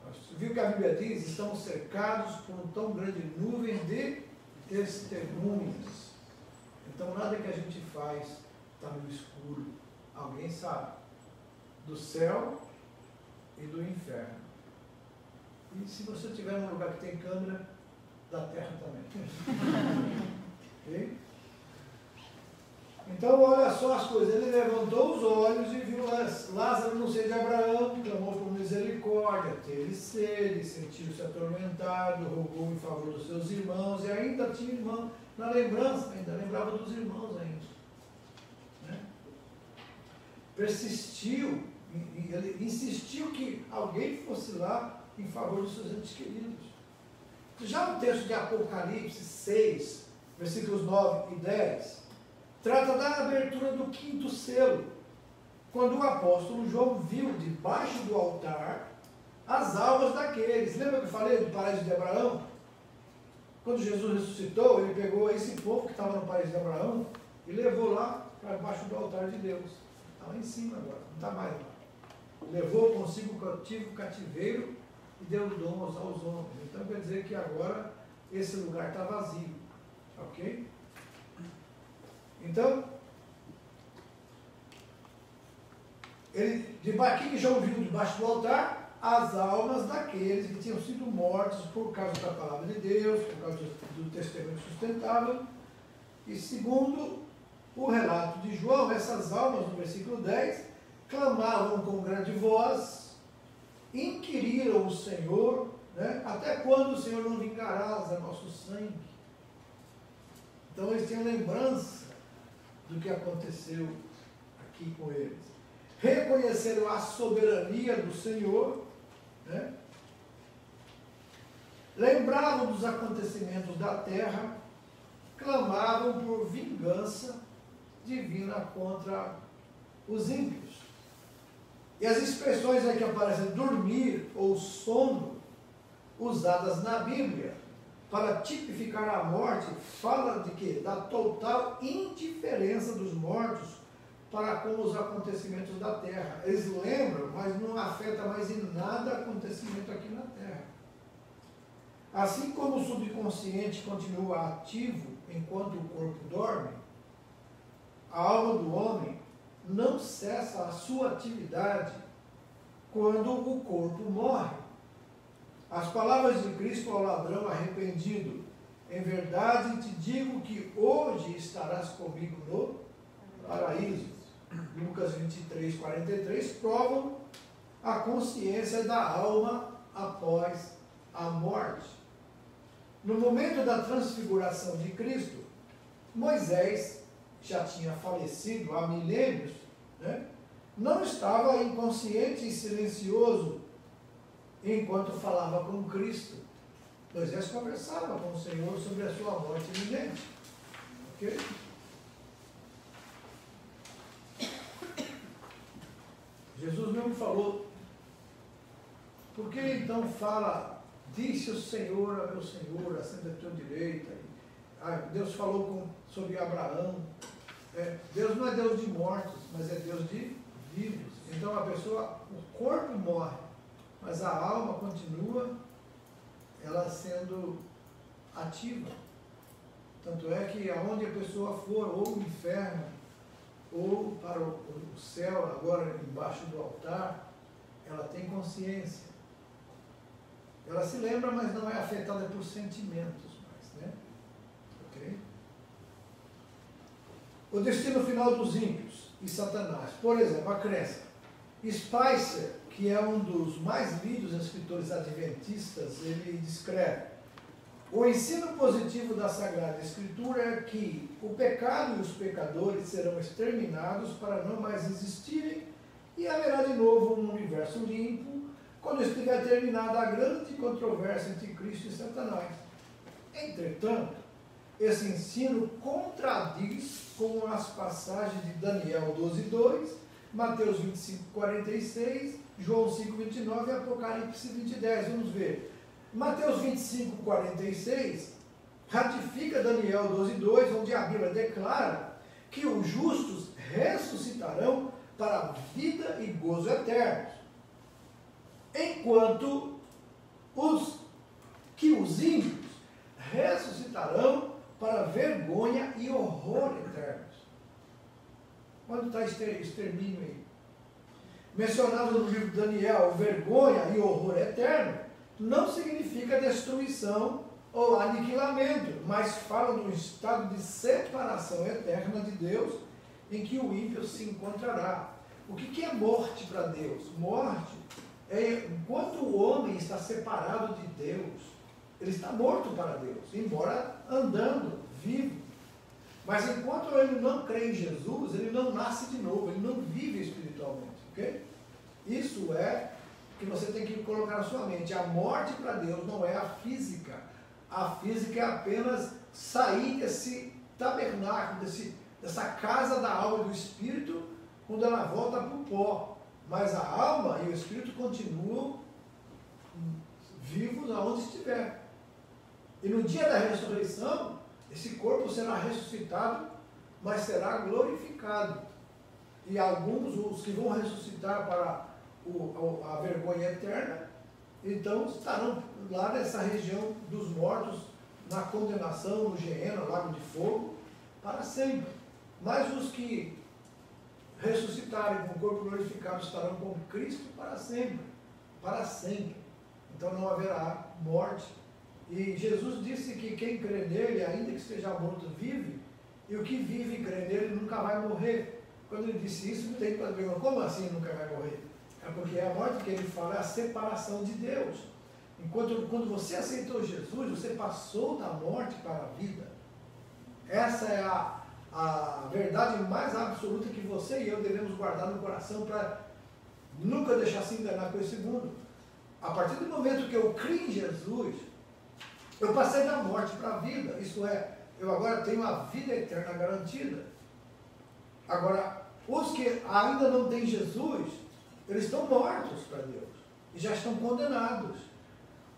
Você viu que a Bíblia diz, estamos cercados por um tão grande nuvem de testemunhas. Então nada que a gente faz está no escuro, alguém sabe. Do céu e do inferno. E se você estiver num lugar que tem câmera, da terra também. Okay? Então, olha só as coisas. Ele levantou os olhos e viu Lázaro no seio de Abraão, clamou por misericórdia, teve sede, sentiu-se atormentado, rogou em favor dos seus irmãos, e ainda tinha irmão na lembrança, ainda lembrava dos irmãos ainda. Né? Persistiu, ele insistiu que alguém fosse lá em favor dos seus entes queridos. Já o texto de Apocalipse 6, versículos 9 e 10, trata da abertura do 5º selo, quando o apóstolo João viu debaixo do altar as almas daqueles. Lembra que eu falei do paraíso de Abraão? Quando Jesus ressuscitou, ele pegou esse povo que estava no paraíso de Abraão e levou lá para baixo do altar de Deus. Está lá em cima agora, não está mais lá. Levou consigo o cativeiro e deu dons aos homens. Então quer dizer que agora esse lugar está vazio. Ok? Então, aqui que João viu debaixo do altar as almas daqueles que tinham sido mortos por causa da palavra de Deus, por causa do testemunho sustentável. E segundo o relato de João, essas almas, no versículo 10, clamavam com grande voz, inquiriram o Senhor, né? Até quando o Senhor não vingarás a nosso sangue? Então eles tinham lembrança do que aconteceu aqui com eles. Reconheceram a soberania do Senhor, né? Lembravam dos acontecimentos da terra, clamavam por vingança divina contra os ímpios. E as expressões aí que aparecem, dormir ou sono, usadas na Bíblia para tipificar a morte, fala de quê? Da total indiferença dos mortos para com os acontecimentos da terra. Eles lembram, mas não afeta mais em nada acontecimento aqui na terra. Assim como o subconsciente continua ativo enquanto o corpo dorme, a alma do homem não cessa a sua atividade quando o corpo morre. As palavras de Cristo ao ladrão arrependido, em verdade te digo que hoje estarás comigo no paraíso. Lucas 23, 43 provam a consciência da alma após a morte. No momento da transfiguração de Cristo, Moisés já tinha falecido há milênios, né? Não estava inconsciente e silencioso enquanto falava com Cristo. Moisés conversava com o Senhor sobre a sua morte iminente. Ok? Jesus mesmo falou, por que então fala, disse o Senhor a meu Senhor, assenta à tua direita? Deus falou sobre Abraão. Deus não é Deus de mortos, mas é Deus de vivos. Então a pessoa, o corpo morre, mas a alma continua, ela sendo ativa. Tanto é que aonde a pessoa for, ou no inferno, ou para o céu, agora embaixo do altar, ela tem consciência. Ela se lembra, mas não é afetada por sentimentos mais, né? Ok? O destino final dos ímpios e Satanás. Por exemplo, a crença. Spicer, que é um dos mais lidos escritores adventistas, ele descreve: o ensino positivo da Sagrada Escritura é que o pecado e os pecadores serão exterminados para não mais existirem e haverá de novo um universo limpo quando estiver terminada a grande controvérsia entre Cristo e Satanás. Entretanto, esse ensino contradiz com as passagens de Daniel 12:2, Mateus 25:46, João 5:29 e Apocalipse 20:10. Vamos ver. Mateus 25:46 ratifica Daniel 12:2, onde a Bíblia declara que os justos ressuscitarão para a vida e gozo eternos, enquanto os ímpios ressuscitarão para vergonha e horror eternos. Quando está extermínio aí? Mencionado no livro de Daniel, vergonha e horror eterno, não significa destruição ou aniquilamento, mas fala de um estado de separação eterna de Deus, em que o ímpio se encontrará. O que é morte para Deus? Morte é enquanto o homem está separado de Deus, ele está morto para Deus, embora andando, vivo. Mas enquanto ele não crê em Jesus, ele não nasce de novo, ele não vive espiritualmente, ok? Isso é que você tem que colocar na sua mente. A morte para Deus não é a física. A física é apenas sair desse tabernáculo, dessa casa da alma e do espírito, quando ela volta para o pó. Mas a alma e o espírito continuam vivos aonde estiver. E no dia da ressurreição, esse corpo será ressuscitado, mas será glorificado. E alguns, os que vão ressuscitar para a vergonha eterna, então estarão lá nessa região dos mortos, na condenação, no Geena, lago de fogo, para sempre. Mas os que ressuscitarem com o corpo glorificado estarão com Cristo para sempre. Para sempre. Então não haverá morte. E Jesus disse que quem crê nele, ainda que esteja morto, vive, e o que vive e crê nele nunca vai morrer. Quando ele disse isso, não tem para ver, como assim nunca vai morrer? É porque a morte que ele fala é a separação de Deus. Quando você aceitou Jesus, você passou da morte para a vida. Essa é a verdade mais absoluta que você e eu devemos guardar no coração para nunca deixar se enganar com esse mundo. A partir do momento que eu criei em Jesus, eu passei da morte para a vida. Isso é, eu agora tenho a vida eterna garantida. Agora, os que ainda não têm Jesus, eles estão mortos para Deus e já estão condenados.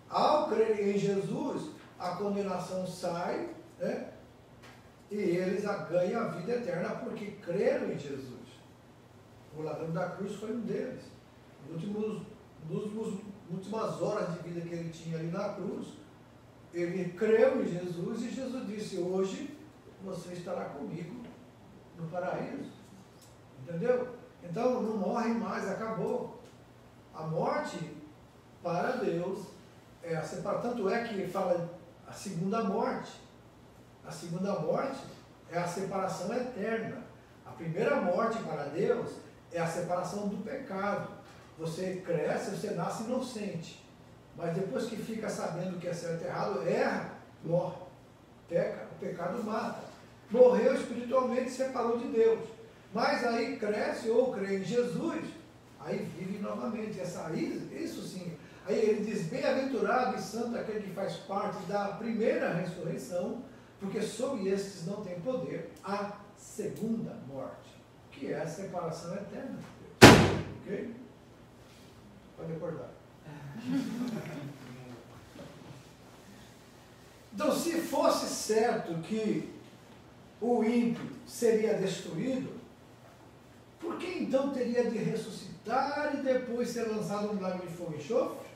Ao crer em Jesus, a condenação sai, né? E eles ganham a vida eterna porque creram em Jesus. O ladrão da cruz foi um deles. Nas últimas horas de vida que ele tinha ali na cruz, ele creu em Jesus e Jesus disse: hoje você estará comigo no paraíso. Entendeu? Então não morre mais, acabou. A morte para Deus é a separação. Tanto é que fala a segunda morte. A segunda morte é a separação eterna. A primeira morte para Deus é a separação do pecado. Você cresce, você nasce inocente. Mas depois que fica sabendo o que é certo e errado, erra, morre. Peca, o pecado mata. Morreu espiritualmente, separou de Deus. Mas aí cresce ou crê em Jesus, aí vive novamente. Isso sim. Aí ele diz, bem-aventurado e santo aquele que faz parte da primeira ressurreição, porque sobre estes não tem poder a segunda morte, que é a separação eterna de Deus. Ok? Pode acordar. Então, se fosse certo que o ímpio seria destruído, por que então teria de ressuscitar e depois ser lançado no lago de fogo e enxofre?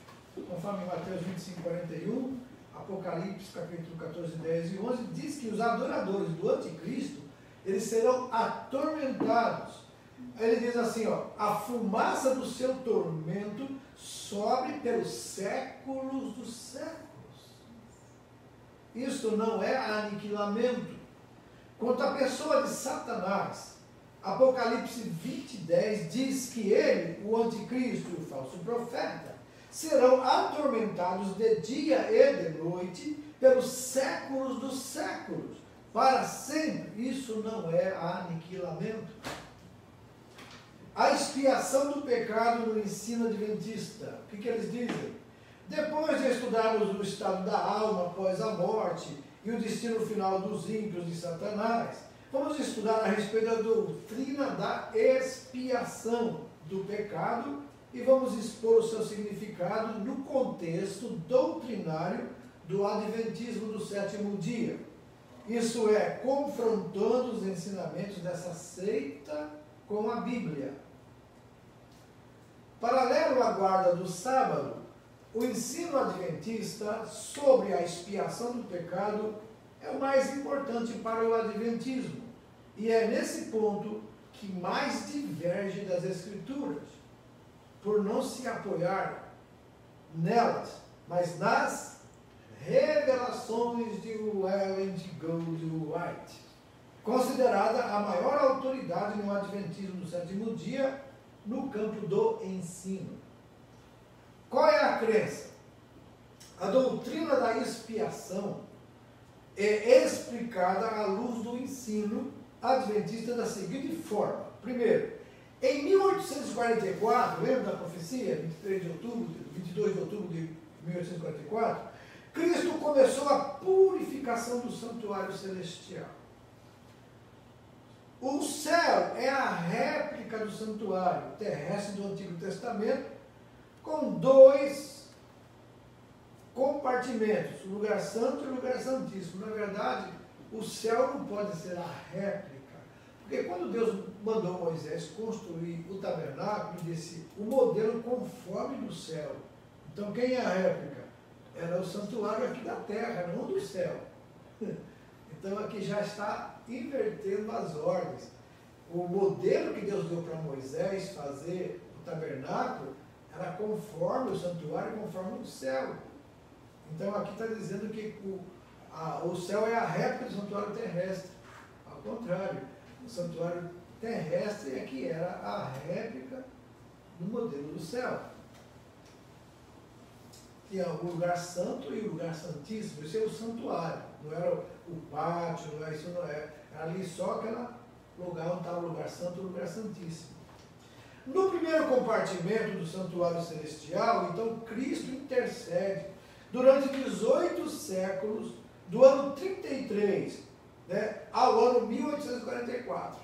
Conforme Mateus 25, 41, Apocalipse capítulo 14, 10 e 11, diz que os adoradores do anticristo, eles serão atormentados. Ele diz assim, ó, a fumaça do seu tormento sobe pelos séculos dos séculos. Isto não é aniquilamento. Quanto à pessoa de Satanás, Apocalipse 20, 10 diz que ele, o anticristo e o falso profeta, serão atormentados de dia e de noite pelos séculos dos séculos, para sempre. Isso não é aniquilamento. A expiação do pecado no ensino adventista. O que eles dizem? Depois de estudarmos o estado da alma após a morte e o destino final dos ímpios de Satanás, vamos estudar a respeito da doutrina da expiação do pecado e vamos expor o seu significado no contexto doutrinário do Adventismo do sétimo dia. Isso é, confrontando os ensinamentos dessa seita com a Bíblia. Paralelo à guarda do sábado, o ensino adventista sobre a expiação do pecado é o mais importante para o adventismo. E é nesse ponto que mais diverge das Escrituras, por não se apoiar nelas, mas nas revelações de Ellen G. White, considerada a maior autoridade no adventismo do sétimo dia no campo do ensino. Qual é a crença? A doutrina da expiação é explicada à luz do ensino adventista da seguinte forma. Primeiro, em 1844, lembra da profecia? 22 de outubro de 1844, Cristo começou a purificação do santuário celestial. O céu é a réplica do santuário terrestre do Antigo Testamento, com dois compartimentos, o lugar santo e o lugar santíssimo. Na verdade, o céu não pode ser a réplica, porque quando Deus mandou Moisés construir o tabernáculo, ele disse, o modelo conforme do céu. Então, quem é a réplica? Era o santuário aqui da terra, não do céu. Então, aqui já está invertendo as ordens. O modelo que Deus deu para Moisés fazer o tabernáculo era conforme o santuário, conforme o céu. Então, aqui está dizendo que o céu é a réplica do santuário terrestre. Ao contrário, o santuário terrestre é que era a réplica do modelo do céu. Que é o lugar santo e o lugar santíssimo. Isso é o santuário. Não era o pátio, isso não é. Era ali só aquele lugar onde estava o lugar santo e o lugar santíssimo. No primeiro compartimento do santuário celestial, então, Cristo intercede durante 18 séculos, do ano 33, ao ano 1844.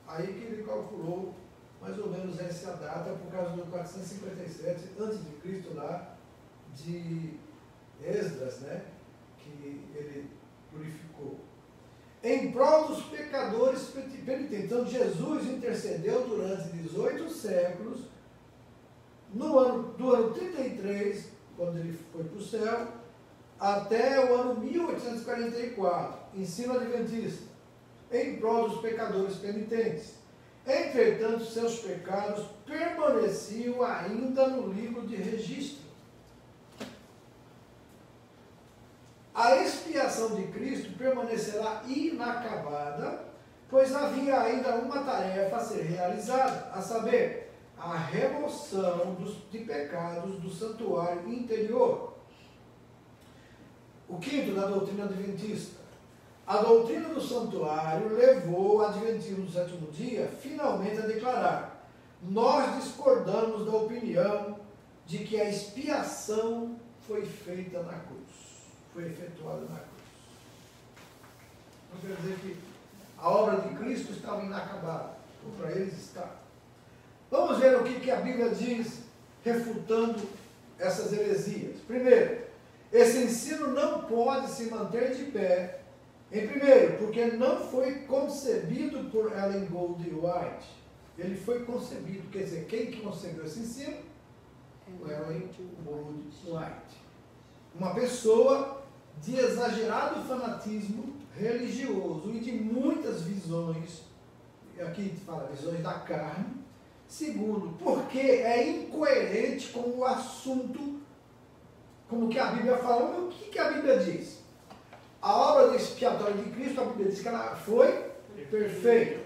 Aí que ele calculou mais ou menos essa data, por causa do 457 a.C., lá de Esdras, que ele purificou. Em prol dos pecadores penitentes. Então, Jesus intercedeu durante 18 séculos, do ano 33, quando ele foi para o céu, até o ano 1844, ensino adventista, em prol dos pecadores penitentes. Entretanto, seus pecados permaneciam ainda no livro de registro. A expiação de Cristo permanecerá inacabada, pois havia ainda uma tarefa a ser realizada, a saber, a remoção de pecados do santuário interior. O quinto da doutrina adventista. A doutrina do santuário levou o adventismo do sétimo dia finalmente a declarar: nós discordamos da opinião de que a expiação foi feita na cruz, foi efetuada na cruz. Não quer dizer que a obra de Cristo estava inacabada, ou para eles está. Vamos ver o que a Bíblia diz refutando essas heresias. Primeiro, esse ensino não pode se manter de pé. Em primeiro, porque não foi concebido por Ellen Gold White. Ele foi concebido, quer dizer, quem que concebeu esse ensino? Ellen Gold White. Uma pessoa de exagerado fanatismo religioso e de muitas visões, aqui fala visões da carne. Segundo, porque é incoerente com o assunto, como que a Bíblia fala. O que a Bíblia diz? A obra expiatória de Cristo, a Bíblia diz que ela foi perfeita.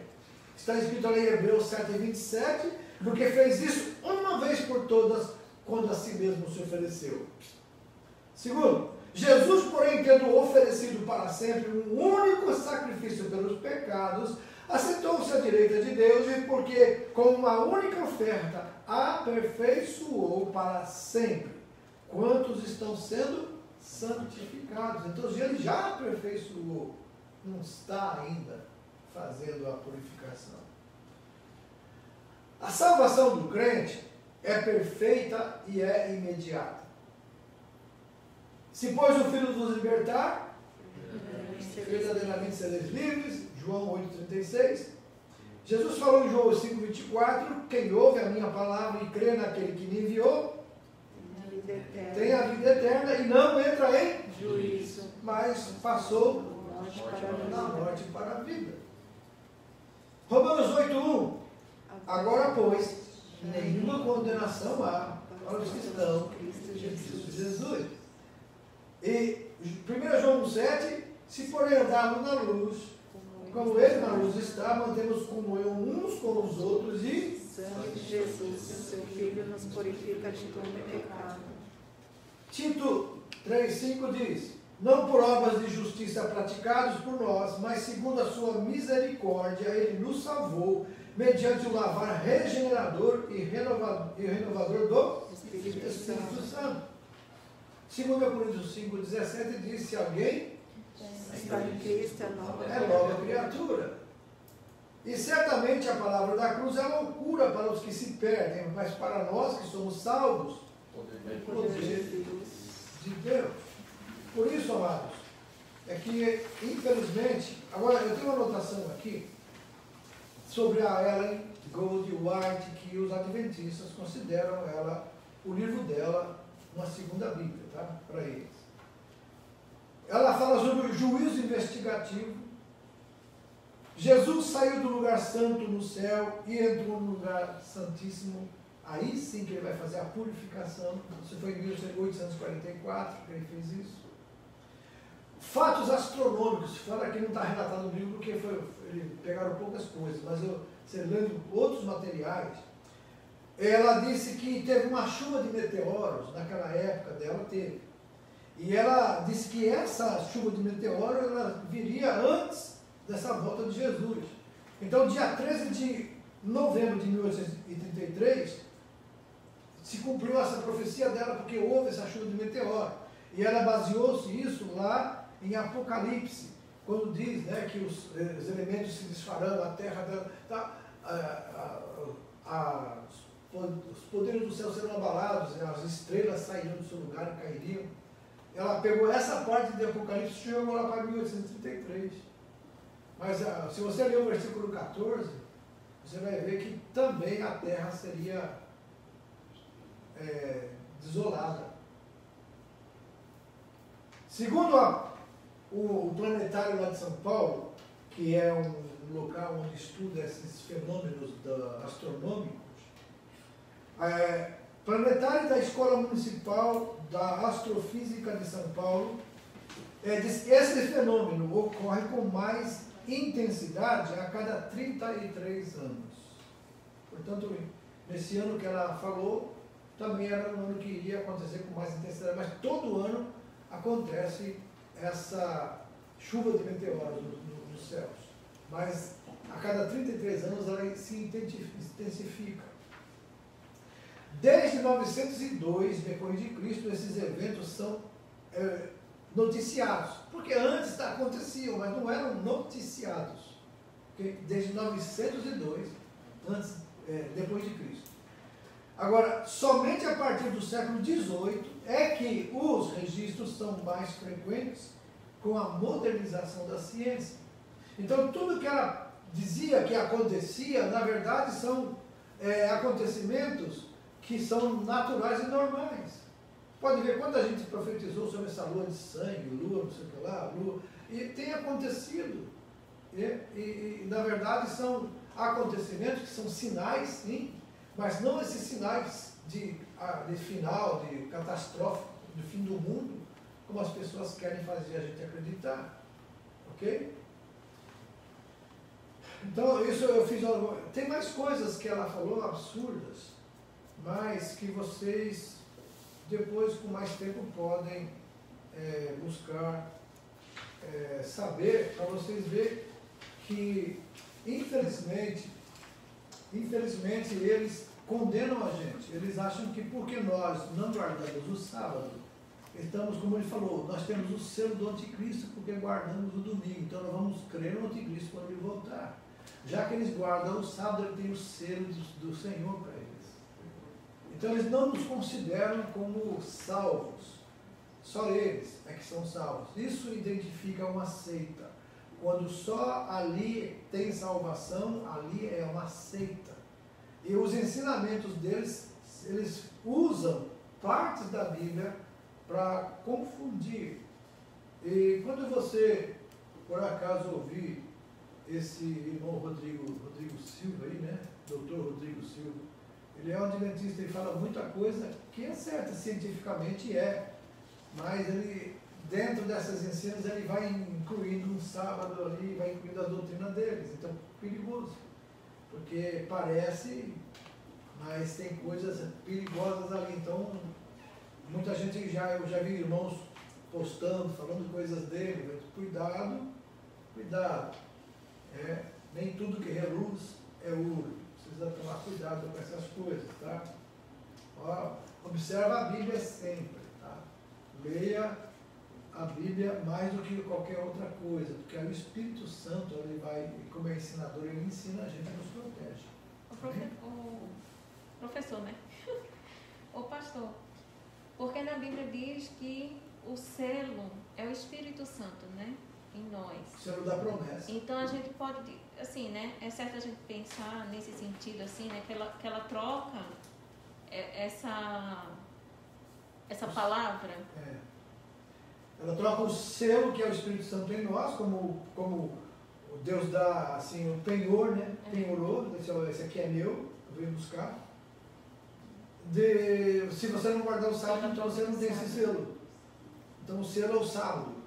Está escrito ali em Hebreus 7:27, porque fez isso uma vez por todas, quando a si mesmo se ofereceu. Segundo, Jesus, porém, tendo oferecido para sempre um único sacrifício pelos pecados, assentou-se à direita de Deus, e porque com uma única oferta aperfeiçoou para sempre quantos estão sendo santificados. Então ele já aperfeiçoou, não está ainda fazendo a purificação. A salvação do crente é perfeita e é imediata. Se pois o Filho vos libertar, verdadeiramente sereis livres. João 8,36. Jesus falou em João 5,24: quem ouve a minha palavra e crê naquele que me enviou tem a vida eterna e não entra em juízo, mas passou da morte para a vida. Romanos 8,1. Agora, pois, nenhuma condenação há para os que estão em Cristo Jesus. E 1 João 7, se porém andarmos na luz, como ele na luz está, mantemos comunhão uns com os outros e o sangue de Jesus, seu Filho, nos purifica de todo pecado. Tito 3,5 diz: não por obras de justiça praticadas por nós, mas segundo a sua misericórdia, ele nos salvou, mediante o lavar regenerador e renovador do Espírito Santo. 2 Coríntios 5,17 diz: se alguém está em Cristo, é nova criatura. E certamente a palavra da cruz é loucura para os que se perdem, mas para nós que somos salvos, poder de Deus. Por isso, amados, é que, infelizmente, agora eu tenho uma anotação aqui sobre a Ellen Gold White, que os adventistas consideram ela, o livro dela, uma segunda Bíblia, tá? Para eles. Ela fala sobre o juízo investigativo. Jesus saiu do lugar santo no céu e entrou no lugar santíssimo. Aí sim que ele vai fazer a purificação. Isso foi em 1844 que ele fez isso. Fatos astronômicos, fora que não está relatado no livro, porque pegaram poucas coisas, mas você lendo outros materiais, ela disse que teve uma chuva de meteoros, naquela época dela teve. E ela disse que essa chuva de meteoro ela viria antes dessa volta de Jesus. Então, dia 13 de novembro de 1833, se cumpriu essa profecia dela, porque houve essa chuva de meteoro. E ela baseou-se isso lá em Apocalipse, quando diz, né, que os elementos se desfarão, a terra os poderes do céu serão abalados, as estrelas sairiam do seu lugar e cairiam. Ela pegou essa parte de Apocalipse e jogou lá para 1833. Mas se você ler o versículo 14, você vai ver que também a terra seria desolada. Segundo o planetário lá de São Paulo, que é um local onde estuda esses fenômenos astronômicos, planetário da Escola Municipal da Astrofísica de São Paulo, Esse fenômeno ocorre com mais intensidade a cada 33 anos. Portanto, nesse ano que ela falou, também era um ano que iria acontecer com mais intensidade, mas todo ano acontece essa chuva de meteoros nos céus. Mas a cada 33 anos ela se intensifica. Desde 902 depois de Cristo, esses eventos são noticiados, porque antes aconteciam, mas não eram noticiados. Desde 902 depois de Cristo. Agora, somente a partir do século XVIII é que os registros são mais frequentes com a modernização da ciência. Então, tudo que ela dizia que acontecia, na verdade, são acontecimentos que são naturais e normais. Pode ver quanta gente profetizou sobre essa lua de sangue, lua, não sei o que lá, lua, e tem acontecido. E na verdade, são acontecimentos que são sinais, sim, mas não esses sinais de final, de catastrófico, do fim do mundo, como as pessoas querem fazer a gente acreditar. Ok? Então, isso eu fiz. Tem mais coisas que ela falou absurdas, mas que vocês, depois, com mais tempo, podem buscar saber, para vocês verem que, infelizmente, eles condenam a gente. Eles acham que porque nós não guardamos o sábado, estamos, como ele falou, nós temos o selo do anticristo porque guardamos o domingo. Então nós vamos crer no anticristo quando ele voltar. Já que eles guardam o sábado, ele tem o selo do Senhor para eles. Então eles não nos consideram como salvos. Só eles é que são salvos. Isso identifica uma seita. Quando só ali tem salvação, ali é uma seita. E os ensinamentos deles, eles usam partes da Bíblia para confundir. E quando você, por acaso, ouvir esse irmão Rodrigo Silva aí, né? Doutor Rodrigo Silva, ele é um adventista e fala muita coisa que é certa, cientificamente mas ele, dentro dessas ensinas, ele vai incluindo um sábado ali, vai incluindo a doutrina deles. Então, perigoso, porque parece, mas tem coisas perigosas ali. Então, muita gente eu já vi irmãos postando, falando coisas dele, mas cuidado, nem tudo que reluz é ouro. Precisa tomar cuidado com essas coisas, tá? Observa a Bíblia sempre, tá? Leia a Bíblia mais do que qualquer outra coisa, porque o Espírito Santo, ele vai, como é ensinador, ele ensina a gente e nos protege. O professor, né? O pastor, porque na Bíblia diz que o selo é o Espírito Santo, né? Em nós. O selo da promessa. Então a gente pode, assim, né? É certo a gente pensar nesse sentido, assim, né? Que ela troca essa palavra. Ela troca o selo, que é o Espírito Santo em nós, como o Deus dá, assim, o penhor, né? Penhorou, esse aqui é meu, eu venho buscar. Se você não guardar o sábado, então você não tem esse selo. Então o selo é o sábado.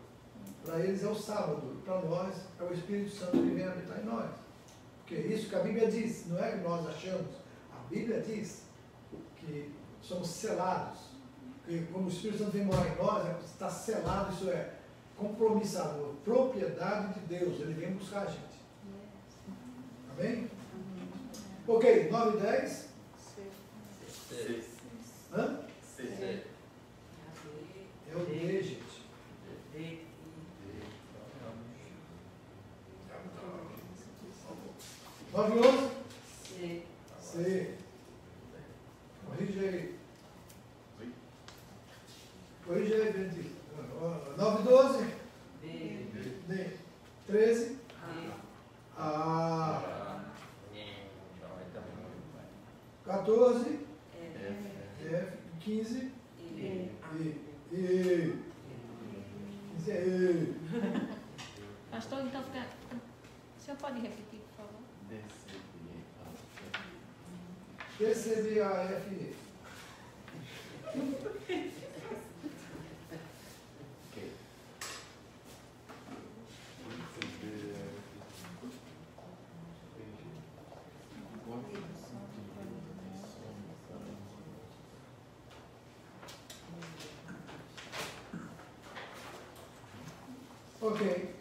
Para eles é o sábado, para nós é o Espírito Santo que vem habitar em nós. Porque é isso que a Bíblia diz, não é que nós achamos. A Bíblia diz que somos selados. Que como o Espírito Santo vem morar em nós, está selado, isso é compromissado, propriedade de Deus. Ele vem buscar a gente. Amém? Ok, 9 e 10. Hã? É o D, gente. 9 e 11? C. Corrige aí. Corrige aí, Benedito. 9 e 12? D. 13? A. 14? F. 15? E. 15 é E. Pastor, então fica. O senhor pode repetir, por favor? D, C, B, A, F, E. Ok.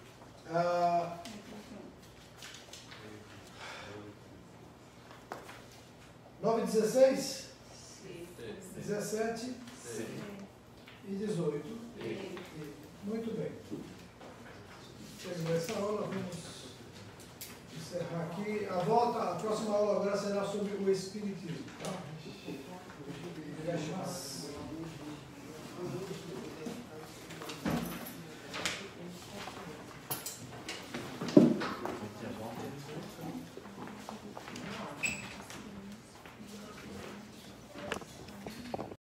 9:16, 17 e 18. Muito bem. Nessa aula vamos encerrar aqui. A próxima aula agora será sobre o Espiritismo. Tá?